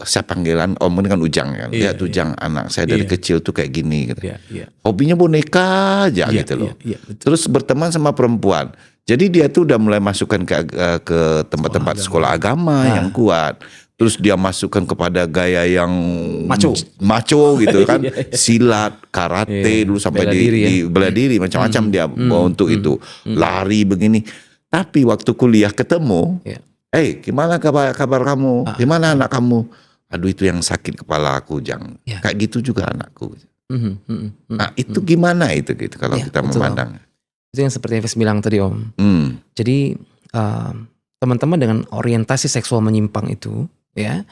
saya panggilan Om ini kan Ujang kan. Iya, Lihat Ujang anak saya dari kecil tuh kayak gini gitu. Iya. Hobinya boneka aja Iya, gitu loh. iya, betul. Terus berteman sama perempuan. Jadi dia tuh udah mulai masukkan ke tempat-tempat sekolah agama yang kuat. Terus dia masukkan kepada gaya yang maco gitu kan. Silat, karate dulu sampai Bela diri ya. di bela diri macam-macam dia untuk itu. Lari begini. Tapi waktu kuliah ketemu, Iya. Gimana kabar kamu? Gimana anak kamu? Aduh itu yang sakit kepala aku, Jang. Ya. Kayak gitu juga anakku. Nah, itu Hmm. gimana itu gitu kalau Ya, kita betul, memandang. Itu yang seperti Eves bilang tadi Om. Hmm. Jadi teman-teman dengan orientasi seksual menyimpang itu ya,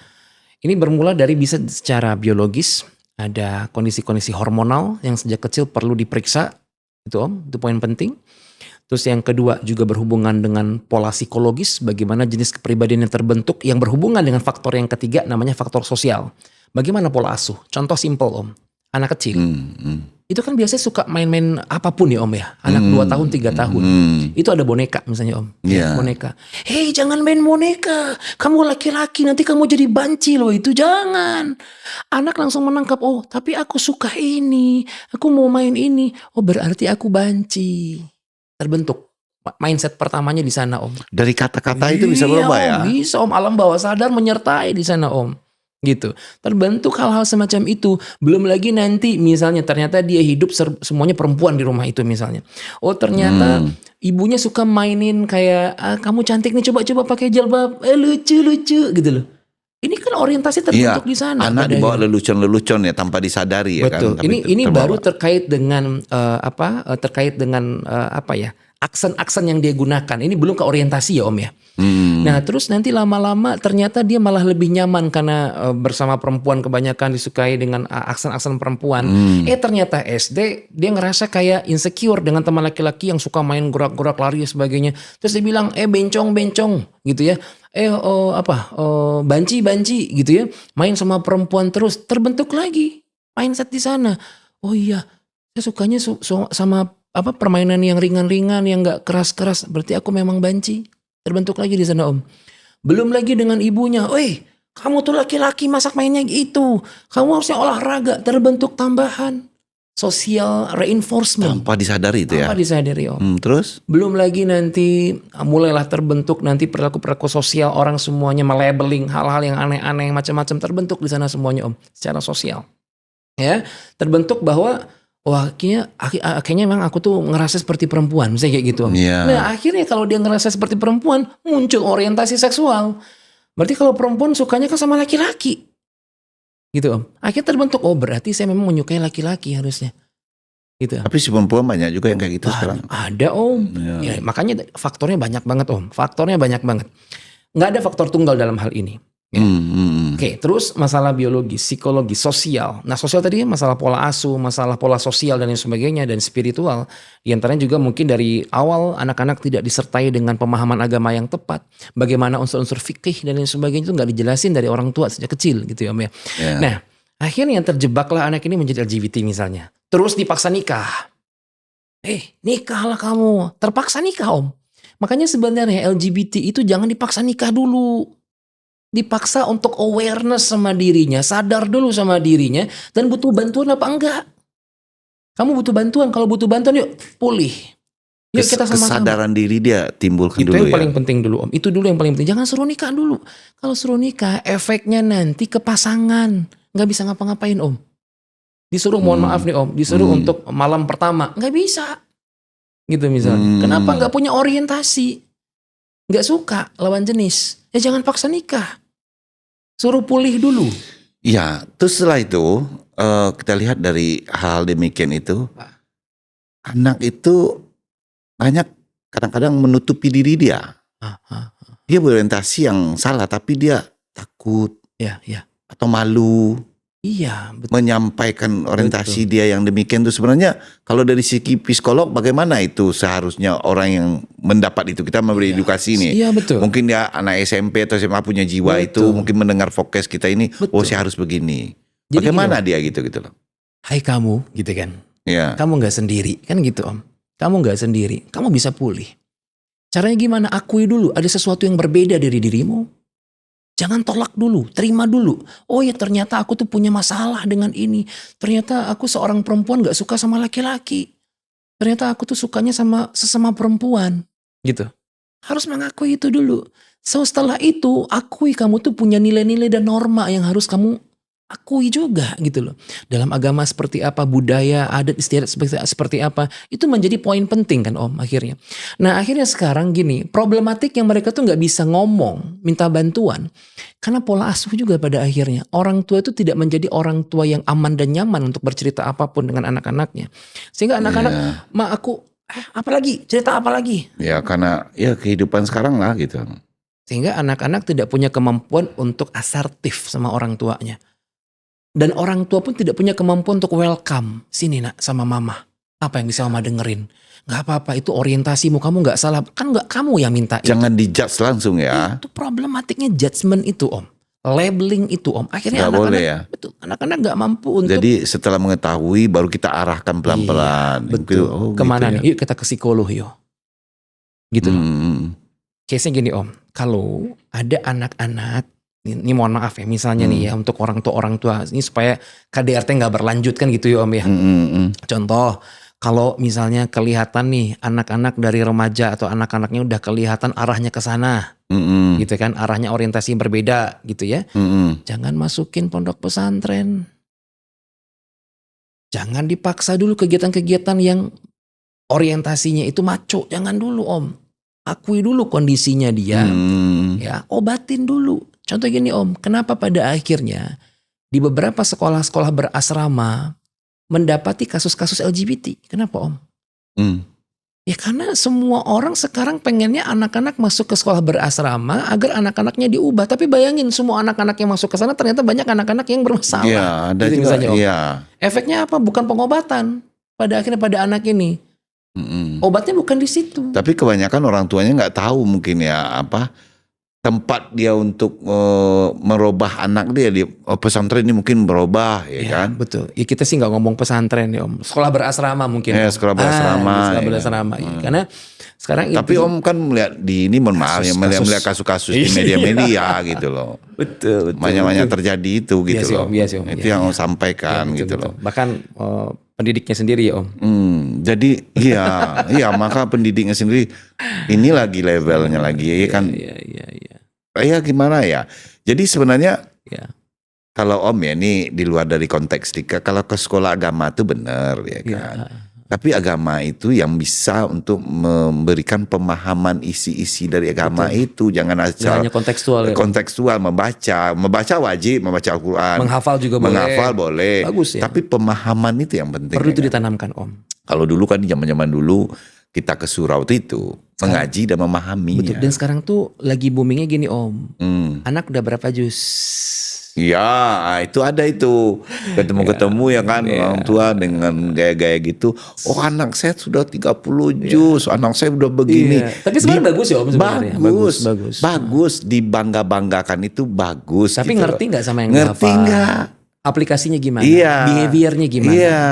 ini bermula dari bisa secara biologis, ada kondisi-kondisi hormonal yang sejak kecil perlu diperiksa, itu Om, itu poin penting. Terus yang kedua juga berhubungan dengan pola psikologis, bagaimana jenis kepribadian yang terbentuk, yang berhubungan dengan faktor yang ketiga namanya faktor sosial. Bagaimana pola asuh? Contoh simple Om, anak kecil. Itu kan biasanya suka main-main apapun ya Om ya. Anak 2 tahun, 3 tahun. Itu ada boneka misalnya Om. Iya. Boneka. Hei jangan main boneka. Kamu laki-laki nanti kamu jadi banci loh. Itu jangan. Anak langsung menangkap. Oh tapi aku suka ini. Aku mau main ini. Oh berarti aku banci. Terbentuk. Mindset pertamanya di sana Om. Dari kata-kata itu bisa berubah ya. Om, bisa Om. Alam bawah sadar menyertai di sana Om. Gitu. Terbentuk hal-hal semacam itu. Belum lagi nanti misalnya ternyata dia hidup semuanya perempuan di rumah itu misalnya. Oh ternyata ibunya suka mainin kayak kamu cantik nih coba-coba pakai jilbab. Lucu-lucu gitu loh. Ini kan orientasi terbentuk di sana. Anak dibawa lelucon-lelucon ya tanpa disadari ya. Betul. Kan. Ini baru terkait dengan aksen-aksen yang dia gunakan. Ini belum ke orientasi ya Om ya. Nah terus nanti lama-lama ternyata dia malah lebih nyaman karena bersama perempuan kebanyakan disukai dengan aksen-aksen perempuan. Ternyata SD dia ngerasa kayak insecure dengan teman laki-laki yang suka main gerak-gerak lari dan sebagainya. Terus dia bilang bencong-bencong gitu ya. Banci-banci gitu ya. Main sama perempuan terus terbentuk lagi mindset di sana. Oh iya, saya sukanya sama permainan yang ringan-ringan yang gak keras-keras. Berarti aku memang banci. Terbentuk lagi di sana Om. Belum lagi dengan ibunya. Kamu tuh laki-laki masak mainnya gitu. Kamu harusnya olahraga. Terbentuk tambahan. Social reinforcement. Tanpa disadari itu ya. Tanpa disadari Om. Terus? Belum lagi nanti mulailah terbentuk nanti perilaku-perilaku sosial. Orang semuanya melabeling hal-hal yang aneh-aneh. Macam-macam terbentuk di sana semuanya Om. Secara sosial. Ya, terbentuk bahwa kayaknya memang aku tuh ngerasa seperti perempuan, misalnya kayak gitu. Yeah. Nah akhirnya kalau dia ngerasa seperti perempuan, muncul orientasi seksual. Berarti kalau perempuan sukanya kan sama laki-laki, gitu Om. Akhirnya terbentuk, berarti saya memang menyukai laki-laki harusnya, gitu. Tapi si perempuan banyak juga yang kayak gitu sekarang. Ada Om. Ya, makanya faktornya banyak banget Om. Faktornya banyak banget. Nggak ada faktor tunggal dalam hal ini. Ya. Oke, terus masalah biologi, psikologi, sosial. Nah, sosial tadi masalah pola asuh, masalah pola sosial dan lain sebagainya, dan spiritual. Di antaranya juga mungkin dari awal anak-anak tidak disertai dengan pemahaman agama yang tepat. Bagaimana unsur-unsur fikih dan lain sebagainya itu nggak dijelasin dari orang tua sejak kecil gitu ya Om ya. Yeah. Nah, akhirnya terjebaklah anak ini menjadi LGBT misalnya. Terus dipaksa nikah. Nikahlah kamu. Terpaksa nikah Om. Makanya sebenarnya LGBT itu jangan dipaksa nikah dulu. Dipaksa untuk awareness sama dirinya, sadar dulu sama dirinya, dan butuh bantuan apa enggak. Kamu butuh bantuan, kalau butuh bantuan yuk pulih. Yuk kita sama-sama. Kesadaran diri dia timbulkan itu dulu ya. Itu yang paling penting dulu Om, itu dulu yang paling penting. Jangan suruh nikah dulu. Kalau suruh nikah, efeknya nanti ke pasangan. Nggak bisa ngapa-ngapain Om. Disuruh, mohon maaf nih Om, disuruh untuk malam pertama, nggak bisa. Gitu misalnya. Kenapa nggak punya orientasi? Nggak suka lawan jenis. Ya jangan paksa nikah. Suruh pulih dulu. Ya, terus setelah itu kita lihat dari hal demikian itu, anak itu banyak kadang-kadang menutupi diri dia. Dia berorientasi yang salah, tapi dia takut, atau malu. Iya, betul. Menyampaikan orientasi dia yang demikian itu sebenarnya kalau dari segi psikolog bagaimana itu seharusnya orang yang mendapat itu, kita memberi edukasi nih. Iya betul. Mungkin dia anak SMP atau SMA punya jiwa itu mungkin mendengar podcast kita ini, saya harus begini. Jadi bagaimana dia gitu loh. Hai kamu gitu kan. Ya. Kamu gak sendiri kan gitu Om. Kamu gak sendiri, kamu bisa pulih. Caranya gimana? Akui dulu ada sesuatu yang berbeda dari dirimu. Jangan tolak dulu, terima dulu. Oh ya ternyata aku tuh punya masalah dengan ini. Ternyata aku seorang perempuan gak suka sama laki-laki. Ternyata aku tuh sukanya sama sesama perempuan. Gitu. Harus mengakui itu dulu. So setelah itu akui kamu tuh punya nilai-nilai dan norma yang harus kamu akui juga gitu loh. Dalam agama seperti apa, budaya, adat istiadat seperti apa. Itu menjadi poin penting kan Om akhirnya. Nah akhirnya sekarang gini, problematik yang mereka tuh gak bisa ngomong, minta bantuan. Karena pola asuh juga pada akhirnya. Orang tua itu tidak menjadi orang tua yang aman dan nyaman untuk bercerita apapun dengan anak-anaknya. Sehingga anak-anak, aku apa lagi? Cerita apa lagi? Ya karena ya kehidupan sekarang lah gitu. Sehingga anak-anak tidak punya kemampuan untuk asertif sama orang tuanya. Dan orang tua pun tidak punya kemampuan untuk welcome. Sini nak sama mama. Apa yang bisa mama dengerin? Gak apa-apa, itu orientasimu, kamu gak salah. Kan gak kamu yang minta itu. Jangan dijudge langsung ya. Itu problematiknya judgement itu om. Labeling itu om. Akhirnya Nggak anak-anak, boleh ya. betul, anak-anak gak mampu untuk. Jadi setelah mengetahui baru kita arahkan pelan-pelan. Iya, betul. Oh, kemana gitu nih? Yuk kita ke psikolog yuk. Gitu loh. Case-nya gini om. Kalau ada anak-anak, ini mohon maaf ya, misalnya nih ya untuk orang tua ini supaya KDRT gak berlanjut kan gitu ya om ya. Contoh, kalau misalnya kelihatan nih anak-anak dari remaja atau anak-anaknya udah kelihatan arahnya ke sana, gitu kan, arahnya orientasi yang berbeda gitu ya. Jangan masukin pondok pesantren. Jangan dipaksa dulu kegiatan-kegiatan yang orientasinya itu maco. Jangan dulu om. Akui dulu kondisinya dia. Ya, obatin dulu. Contoh gini om, kenapa pada akhirnya di beberapa sekolah-sekolah berasrama mendapati kasus-kasus LGBT. Kenapa om? Ya karena semua orang sekarang pengennya anak-anak masuk ke sekolah berasrama agar anak-anaknya diubah. Tapi bayangin semua anak-anak yang masuk ke sana ternyata banyak anak-anak yang bermasalah. Iya, ada Gitu juga. misalnya, Om. Iya. Efeknya apa? Bukan pengobatan. Pada akhirnya pada anak ini. Obatnya bukan di situ. Tapi kebanyakan orang tuanya nggak tahu mungkin ya apa tempat dia untuk merubah anak dia di pesantren ini mungkin berubah ya kan. Betul. Ya, kita sih nggak ngomong pesantren ya om. Sekolah berasrama mungkin. Ya, sekolah berasrama. Sekolah Ya. berasrama. Ya. Karena sekarang Tapi om kan melihat di ini mohon maaf ya melihat kasus-kasus di media-media gitu loh. Betul. Banyak-banyak terjadi itu gitu loh. Biasa, om. Itu yang om sampaikan betul, gitu betul. loh. Bahkan pendidiknya sendiri ya om. Jadi iya maka pendidiknya sendiri ini lagi levelnya lagi ya kan. Iya. Ya gimana ya. Jadi sebenarnya Ya. kalau om ya ini di luar dari konteks Dika, kalau ke sekolah agama itu benar ya kan. Tapi agama itu yang bisa untuk memberikan pemahaman isi-isi dari agama itu. Jangan asal hanya kontekstual ya. kontekstual membaca wajib, membaca Al-Quran. Menghafal juga boleh. Menghafal boleh. Bagus ya. Tapi pemahaman itu yang penting. Perlu ya itu kan? ditanamkan om. Kalau dulu kan zaman-zaman dulu kita ke surau itu mengaji dan memahaminya. Betul. Dan sekarang tuh lagi boomingnya gini om. Anak udah berapa juz? Ya, itu ada itu. Ketemu-ketemu ya kan orang tua dengan gaya-gaya gitu. Oh, anak saya sudah 30 juz, anak saya udah begini. Iya. Tapi sebenarnya bagus ya om sebenarnya. Bagus. Dibangga-banggakan itu bagus. Tapi gitu ngerti loh. nggak sama yang Ngerti dihafal? nggak? Aplikasinya gimana? Iya. Behaviornya gimana? Iya.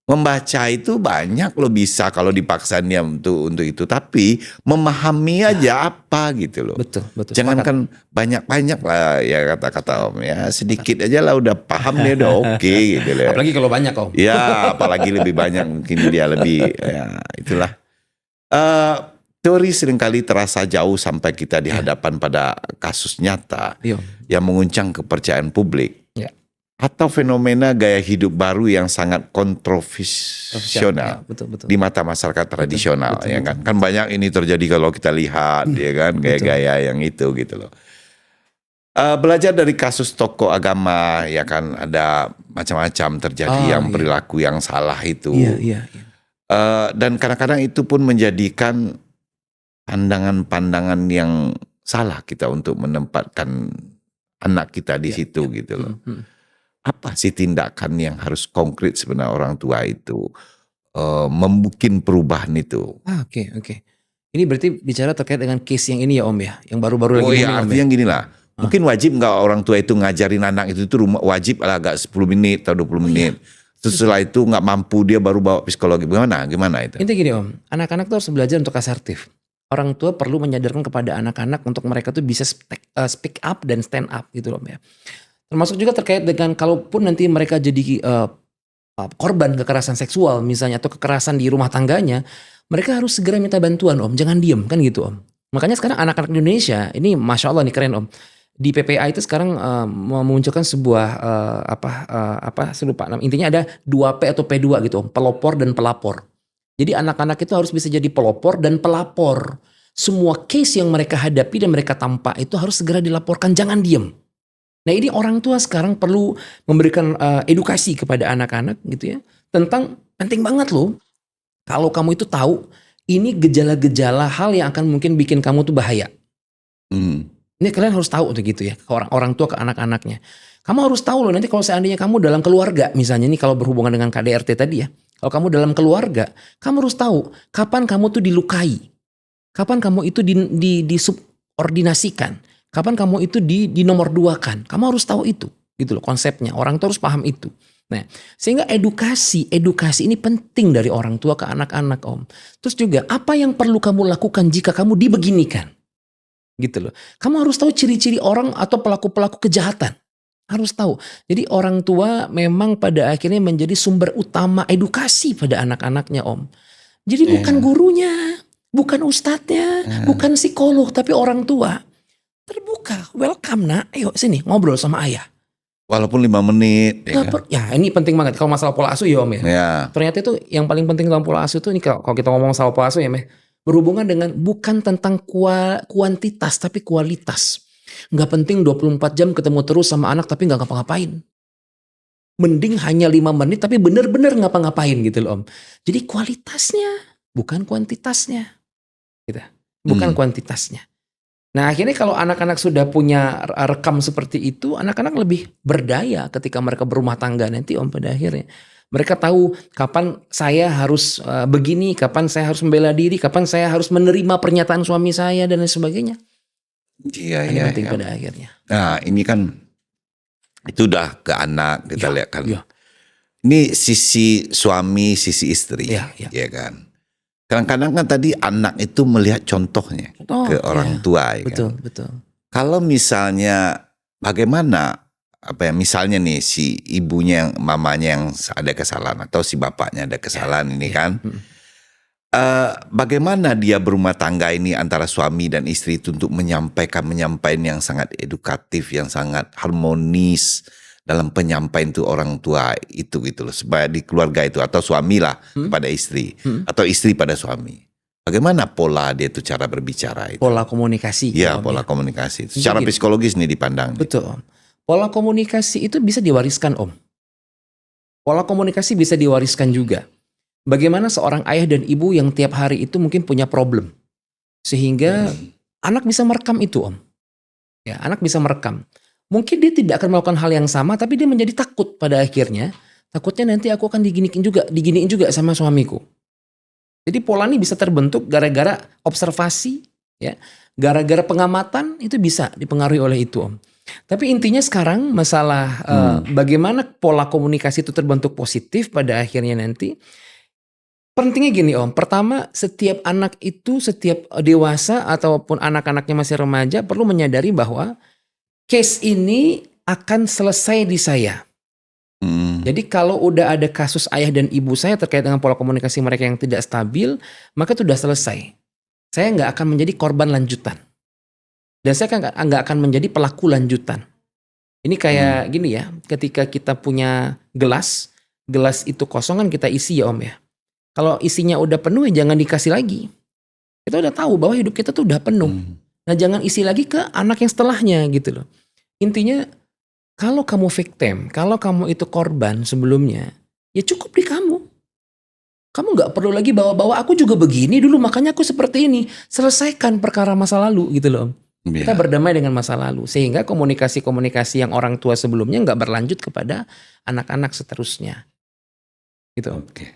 Membaca itu banyak lo bisa kalau dipaksa dia untuk itu, tapi memahami aja apa gitu loh. Betul. Jangankan banyak-banyak lah ya kata-kata om ya, sedikit aja lah udah paham dia udah oke gitu loh. Apalagi kalau banyak om. Ya, apalagi lebih banyak mungkin dia lebih ya itulah. Teori seringkali terasa jauh sampai kita di hadapan pada kasus nyata Iya. yang menguncang kepercayaan publik. Ya. Atau fenomena gaya hidup baru yang sangat kontroversial Betul. di mata masyarakat tradisional ya kan. Kan banyak ini terjadi kalau kita lihat ya kan gaya-gaya yang itu gitu loh. Belajar dari kasus tokoh agama ya kan ada macam-macam terjadi yang perilaku yang salah itu. Iya. Dan kadang-kadang itu pun menjadikan pandangan-pandangan yang salah kita untuk menempatkan anak kita di situ gitu loh. Apa sih tindakan yang harus konkret sebenarnya orang tua itu membuat perubahan itu? Oke. Ini berarti bicara terkait dengan case yang ini ya om ya, yang baru-baru lagi. Oh iya, artinya gini lah. Mungkin wajib nggak orang tua itu ngajarin anak itu wajib lah agak 10 menit atau 20 menit. Setelah itu nggak mampu dia baru bawa psikologi. Gimana itu? Intinya gini om, anak-anak tuh harus belajar untuk asertif. Orang tua perlu menyadarkan kepada anak-anak untuk mereka tuh bisa speak up dan stand up gitu om ya. Termasuk juga terkait dengan kalaupun nanti mereka jadi korban kekerasan seksual misalnya atau kekerasan di rumah tangganya, mereka harus segera minta bantuan om, jangan diem kan gitu om. Makanya sekarang anak-anak Indonesia ini masya Allah nih keren om. Di PPA itu sekarang memunculkan sebuah saya lupa intinya ada 2P atau P2 gitu om, pelopor dan pelapor. Jadi anak-anak itu harus bisa jadi pelopor dan pelapor. Semua case yang mereka hadapi dan mereka tampak itu harus segera dilaporkan, jangan diem. Nah ini orang tua sekarang perlu memberikan edukasi kepada anak-anak gitu ya. Tentang penting banget loh. Kalau kamu itu tahu ini gejala-gejala hal yang akan mungkin bikin kamu tuh bahaya. Ini kalian harus tahu tuh gitu ya. Orang tua ke anak-anaknya. Kamu harus tahu loh nanti kalau seandainya kamu dalam keluarga misalnya ini kalau berhubungan dengan KDRT tadi ya. Kalau kamu dalam keluarga, kamu harus tahu kapan kamu tuh dilukai. Kapan kamu itu disubordinasikan. Kapan kamu itu dinomorduakan. Kamu harus tahu itu. Gitu loh konsepnya. Orang tuh harus paham itu. Nah, sehingga edukasi ini penting dari orang tua ke anak-anak, Om. Terus juga apa yang perlu kamu lakukan jika kamu dibeginikan? Gitu loh. Kamu harus tahu ciri-ciri orang atau pelaku-pelaku kejahatan. Harus tahu. Jadi orang tua memang pada akhirnya menjadi sumber utama edukasi pada anak-anaknya, Om. Jadi bukan gurunya, bukan ustadznya, bukan psikolog, tapi orang tua. Terbuka, welcome nak, ayo sini ngobrol sama ayah. Walaupun 5 menit. Ya ini penting banget kalau masalah pola asuh ya Om ya. Ternyata itu yang paling penting dalam pola asuh itu ini kalau kita ngomong soal pola asuh ya Meh. Berhubungan dengan bukan tentang kuantitas tapi kualitas. Nggak penting 24 jam ketemu terus sama anak tapi nggak ngapa-ngapain. Mending hanya 5 menit tapi bener-bener ngapa-ngapain gitu loh Om. Jadi kualitasnya bukan kuantitasnya. Gitu. Bukan kuantitasnya. Nah akhirnya kalau anak-anak sudah punya rekam seperti itu, anak-anak lebih berdaya ketika mereka berumah tangga nanti Om pada akhirnya. Mereka tahu kapan saya harus begini, kapan saya harus membela diri, kapan saya harus menerima pernyataan suami saya dan lain sebagainya. Ini penting pada akhirnya. Nah ini kan itu udah ke anak kita lihat kan. Ini sisi suami, sisi istri, ya kan. Kadang-kadang kan tadi anak itu melihat contohnya ke orang tua, ya betul, kan? Betul. Kalau misalnya bagaimana, misalnya nih si ibunya, mamanya yang ada kesalahan atau si bapaknya ada kesalahan ini kan, bagaimana dia berumah tangga ini antara suami dan istri itu untuk menyampaikan yang sangat edukatif, yang sangat harmonis dalam penyampaian itu orang tua itu gitu loh, supaya di keluarga itu atau suami lah kepada istri atau istri pada suami. Bagaimana pola dia itu cara berbicara itu? Pola komunikasi. Ya, pola komunikasi. Secara psikologis nih dipandang. Betul Om. Pola komunikasi itu bisa diwariskan Om. Pola komunikasi bisa diwariskan juga. Bagaimana seorang ayah dan ibu yang tiap hari itu mungkin punya problem. Sehingga anak bisa merekam itu Om. Ya, anak bisa merekam. Mungkin dia tidak akan melakukan hal yang sama, tapi dia menjadi takut pada akhirnya. Takutnya nanti aku akan diginiin juga sama suamiku. Jadi pola ini bisa terbentuk gara-gara observasi, ya, gara-gara pengamatan itu bisa dipengaruhi oleh itu, Om. Tapi intinya sekarang masalah bagaimana pola komunikasi itu terbentuk positif pada akhirnya nanti. Pentingnya gini Om, pertama setiap anak itu, setiap dewasa ataupun anak-anaknya masih remaja perlu menyadari bahwa case ini akan selesai di saya. Jadi kalau udah ada kasus ayah dan ibu saya terkait dengan pola komunikasi mereka yang tidak stabil, maka itu sudah selesai. Saya nggak akan menjadi korban lanjutan. Dan saya nggak akan menjadi pelaku lanjutan. Ini kayak gini ya, ketika kita punya gelas itu kosong kan kita isi ya Om ya. Kalau isinya udah penuh ya jangan dikasih lagi. Kita udah tahu bahwa hidup kita tuh udah penuh. Nah jangan isi lagi ke anak yang setelahnya gitu loh. Intinya kalau kamu victim, kalau kamu itu korban sebelumnya, ya cukup di kamu. Kamu gak perlu lagi bawa-bawa aku juga begini dulu makanya aku seperti ini. Selesaikan perkara masa lalu gitu loh. Kita berdamai dengan masa lalu. Sehingga komunikasi-komunikasi yang orang tua sebelumnya gak berlanjut kepada anak-anak seterusnya. Gitu. Oke.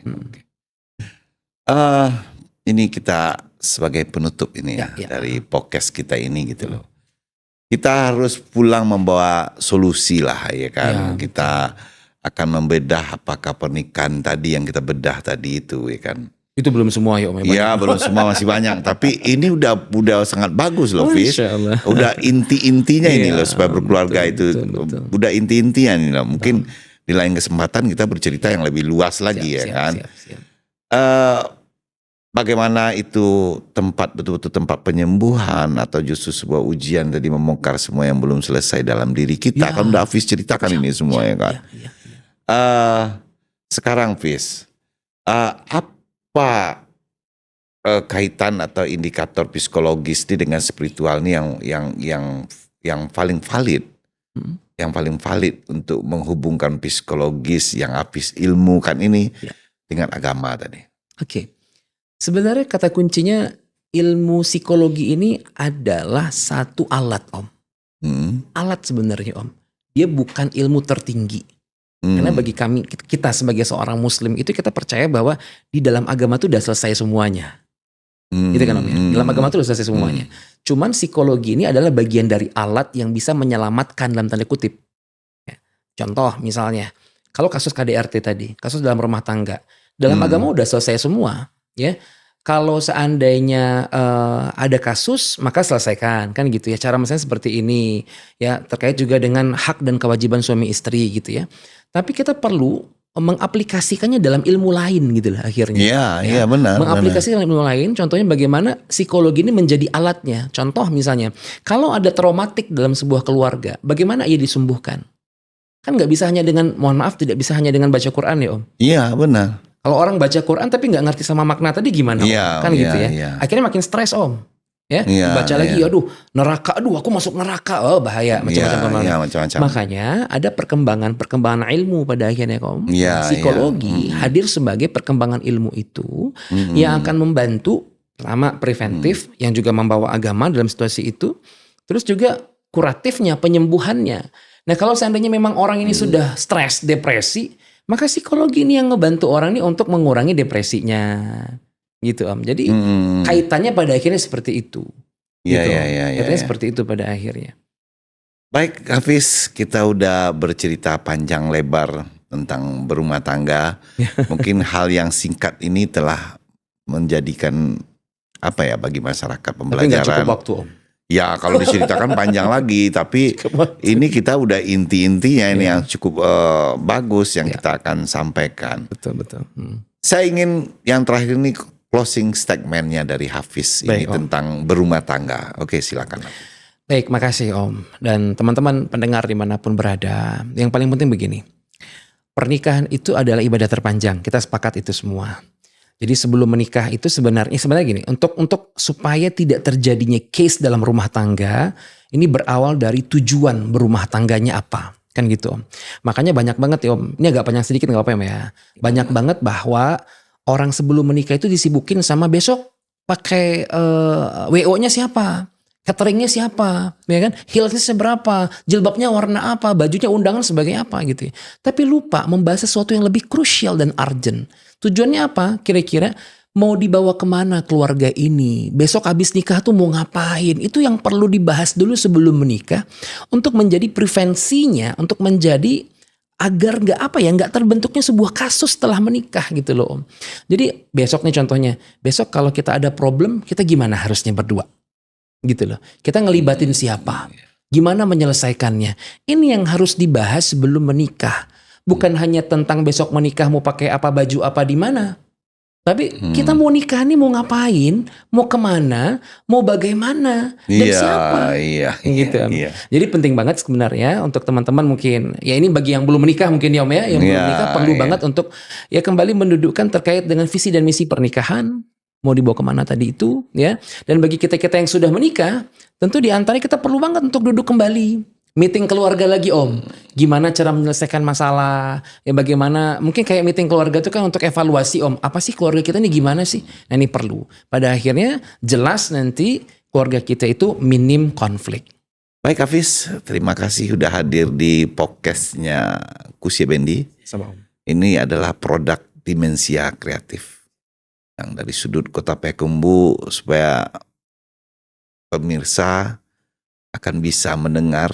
Ini kita sebagai penutup ini dari podcast kita ini gitu loh. Kita harus pulang membawa solusi lah ya kan. Kita akan membedah apakah pernikahan tadi yang kita bedah tadi itu ya kan. Itu belum semua ya Om. Iya belum semua, masih banyak. Tapi ini udah sangat bagus loh Fis. Udah inti-intinya ini loh supaya berkeluarga betul. Udah inti-intinya ini loh. Mungkin di lain kesempatan kita bercerita yang lebih luas lagi ya kan. Bagaimana itu tempat betul-betul tempat penyembuhan atau justru sebuah ujian tadi membongkar semua yang belum selesai dalam diri kita. Kan udah Fis ceritakan ini semua ya kan. Sekarang Fis, apa kaitan atau indikator psikologis ini dengan spiritual ini yang paling valid? Yang paling valid untuk menghubungkan psikologis yang habis ilmu kan ini dengan agama tadi. Oke. Sebenarnya kata kuncinya ilmu psikologi ini adalah satu alat Om. Alat sebenarnya Om. Dia bukan ilmu tertinggi. Karena bagi kami, kita sebagai seorang muslim itu kita percaya bahwa di dalam agama itu udah selesai semuanya. Gitu kan Om ya. Dalam agama itu udah selesai semuanya. Cuman psikologi ini adalah bagian dari alat yang bisa menyelamatkan dalam tanda kutip. Ya. Contoh misalnya, kalau kasus KDRT tadi, kasus dalam rumah tangga, dalam agama udah selesai semua, ya. Kalau seandainya ada kasus, maka selesaikan, kan gitu ya. Cara misalnya seperti ini, ya, terkait juga dengan hak dan kewajiban suami istri gitu ya. Tapi kita perlu mengaplikasikannya dalam ilmu lain gitu lah akhirnya. Iya benar. Mengaplikasikan ilmu lain, contohnya bagaimana psikologi ini menjadi alatnya. Contoh misalnya, kalau ada traumatik dalam sebuah keluarga, bagaimana ia disembuhkan? Kan nggak bisa hanya dengan, mohon maaf, tidak bisa hanya dengan baca Quran ya Om. Iya benar. Kalau orang baca Quran tapi nggak ngerti sama makna tadi gimana? Iya, Kan iya, gitu ya. iya. Akhirnya makin stres Om. Ya, Iya, baca lagi, iya. aduh neraka, aduh aku masuk neraka, oh bahaya, macam-macam. Iya, macam-macam. Makanya ada perkembangan ilmu pada akhirnya Om. Iya, Psikologi iya. hadir sebagai perkembangan ilmu itu yang akan membantu pertama preventif yang juga membawa agama dalam situasi itu, terus juga kuratifnya, penyembuhannya. Nah kalau seandainya memang orang ini sudah stres, depresi, maka psikologi ini yang ngebantu orang ini untuk mengurangi depresinya, gitu Om. Jadi kaitannya pada akhirnya seperti itu. Iya, Gitu, iya, Om. iya, Kaitannya iya. seperti itu pada akhirnya. Baik Hafiz, kita udah bercerita panjang lebar tentang berumah tangga. Mungkin hal yang singkat ini telah menjadikan apa ya bagi masyarakat Tapi nggak cukup pembelajaran. waktu Om. Ya kalau diceritakan panjang lagi, tapi ini kita udah inti-intinya ini yang cukup bagus yang kita akan sampaikan. Betul. Saya ingin yang terakhir ini closing statementnya dari Hafiz ini Baik, Om. tentang berumah tangga. Oke silakan. Baik, makasih Om. Dan teman-teman pendengar dimanapun berada, yang paling penting begini. Pernikahan itu adalah ibadah terpanjang. Kita sepakat itu semua. Jadi sebelum menikah itu sebenarnya gini, untuk supaya tidak terjadinya case dalam rumah tangga, ini berawal dari tujuan berumah tangganya apa. Kan gitu Om. Makanya banyak banget ya Om, ini agak panjang sedikit gak apa-apa ya. Banyak banget bahwa orang sebelum menikah itu disibukin sama besok pakai WO-nya siapa, cateringnya siapa, ya kan? Heelsnya seberapa, jilbabnya warna apa, bajunya undangan sebagai apa gitu ya. Tapi lupa membahas sesuatu yang lebih krusial dan urgent. Tujuannya apa? Kira-kira mau dibawa kemana keluarga ini? Besok habis nikah tuh mau ngapain? Itu yang perlu dibahas dulu sebelum menikah untuk menjadi prevensinya, untuk menjadi agar nggak terbentuknya sebuah kasus setelah menikah gitu loh Om. Jadi besok nih contohnya, besok kalau kita ada problem, kita gimana harusnya berdua? Gitu loh. Kita ngelibatin siapa? Gimana menyelesaikannya? Ini yang harus dibahas sebelum menikah. Bukan hanya tentang besok menikah mau pakai apa, baju apa, di mana. Tapi kita mau nikah nih mau ngapain? Mau kemana? Mau bagaimana? Dan siapa? Iya. Gitu. Iya. Jadi penting banget sebenarnya untuk teman-teman mungkin. Ya ini bagi yang belum menikah mungkin ya Om ya. Yang belum menikah perlu banget untuk ya kembali mendudukkan terkait dengan visi dan misi pernikahan. Mau dibawa kemana tadi itu ya. Dan bagi kita-kita yang sudah menikah, tentu diantaranya kita perlu banget untuk duduk kembali. Meeting keluarga lagi Om. Gimana cara menyelesaikan masalah. Ya bagaimana, mungkin kayak meeting keluarga itu kan untuk evaluasi Om. Apa sih keluarga kita ini gimana sih? Nah ini perlu. Pada akhirnya jelas nanti keluarga kita itu minim konflik. Baik Hafiz, terima kasih sudah hadir di podcastnya Kusia Bendi. Sama Om. Ini adalah produk Dimensia Kreatif. Yang dari sudut Kota Payakumbuh supaya pemirsa akan bisa mendengar,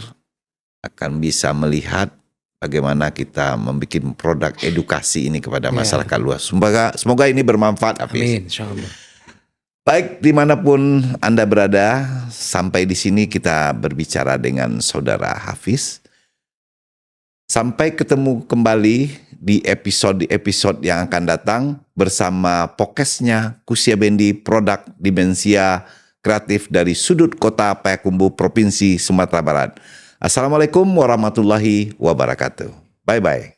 akan bisa melihat bagaimana kita membuat produk edukasi ini kepada masyarakat luas. Semoga ini bermanfaat Hafiz. Amin, insyaallah. Baik dimanapun Anda berada, sampai di sini kita berbicara dengan Saudara Hafiz. Sampai ketemu kembali di episode yang akan datang bersama podcastnya Kusia Bendi, produk Dimensia Kreatif dari sudut Kota Payakumbuh, Provinsi Sumatera Barat. Assalamualaikum warahmatullahi wabarakatuh. Bye-bye.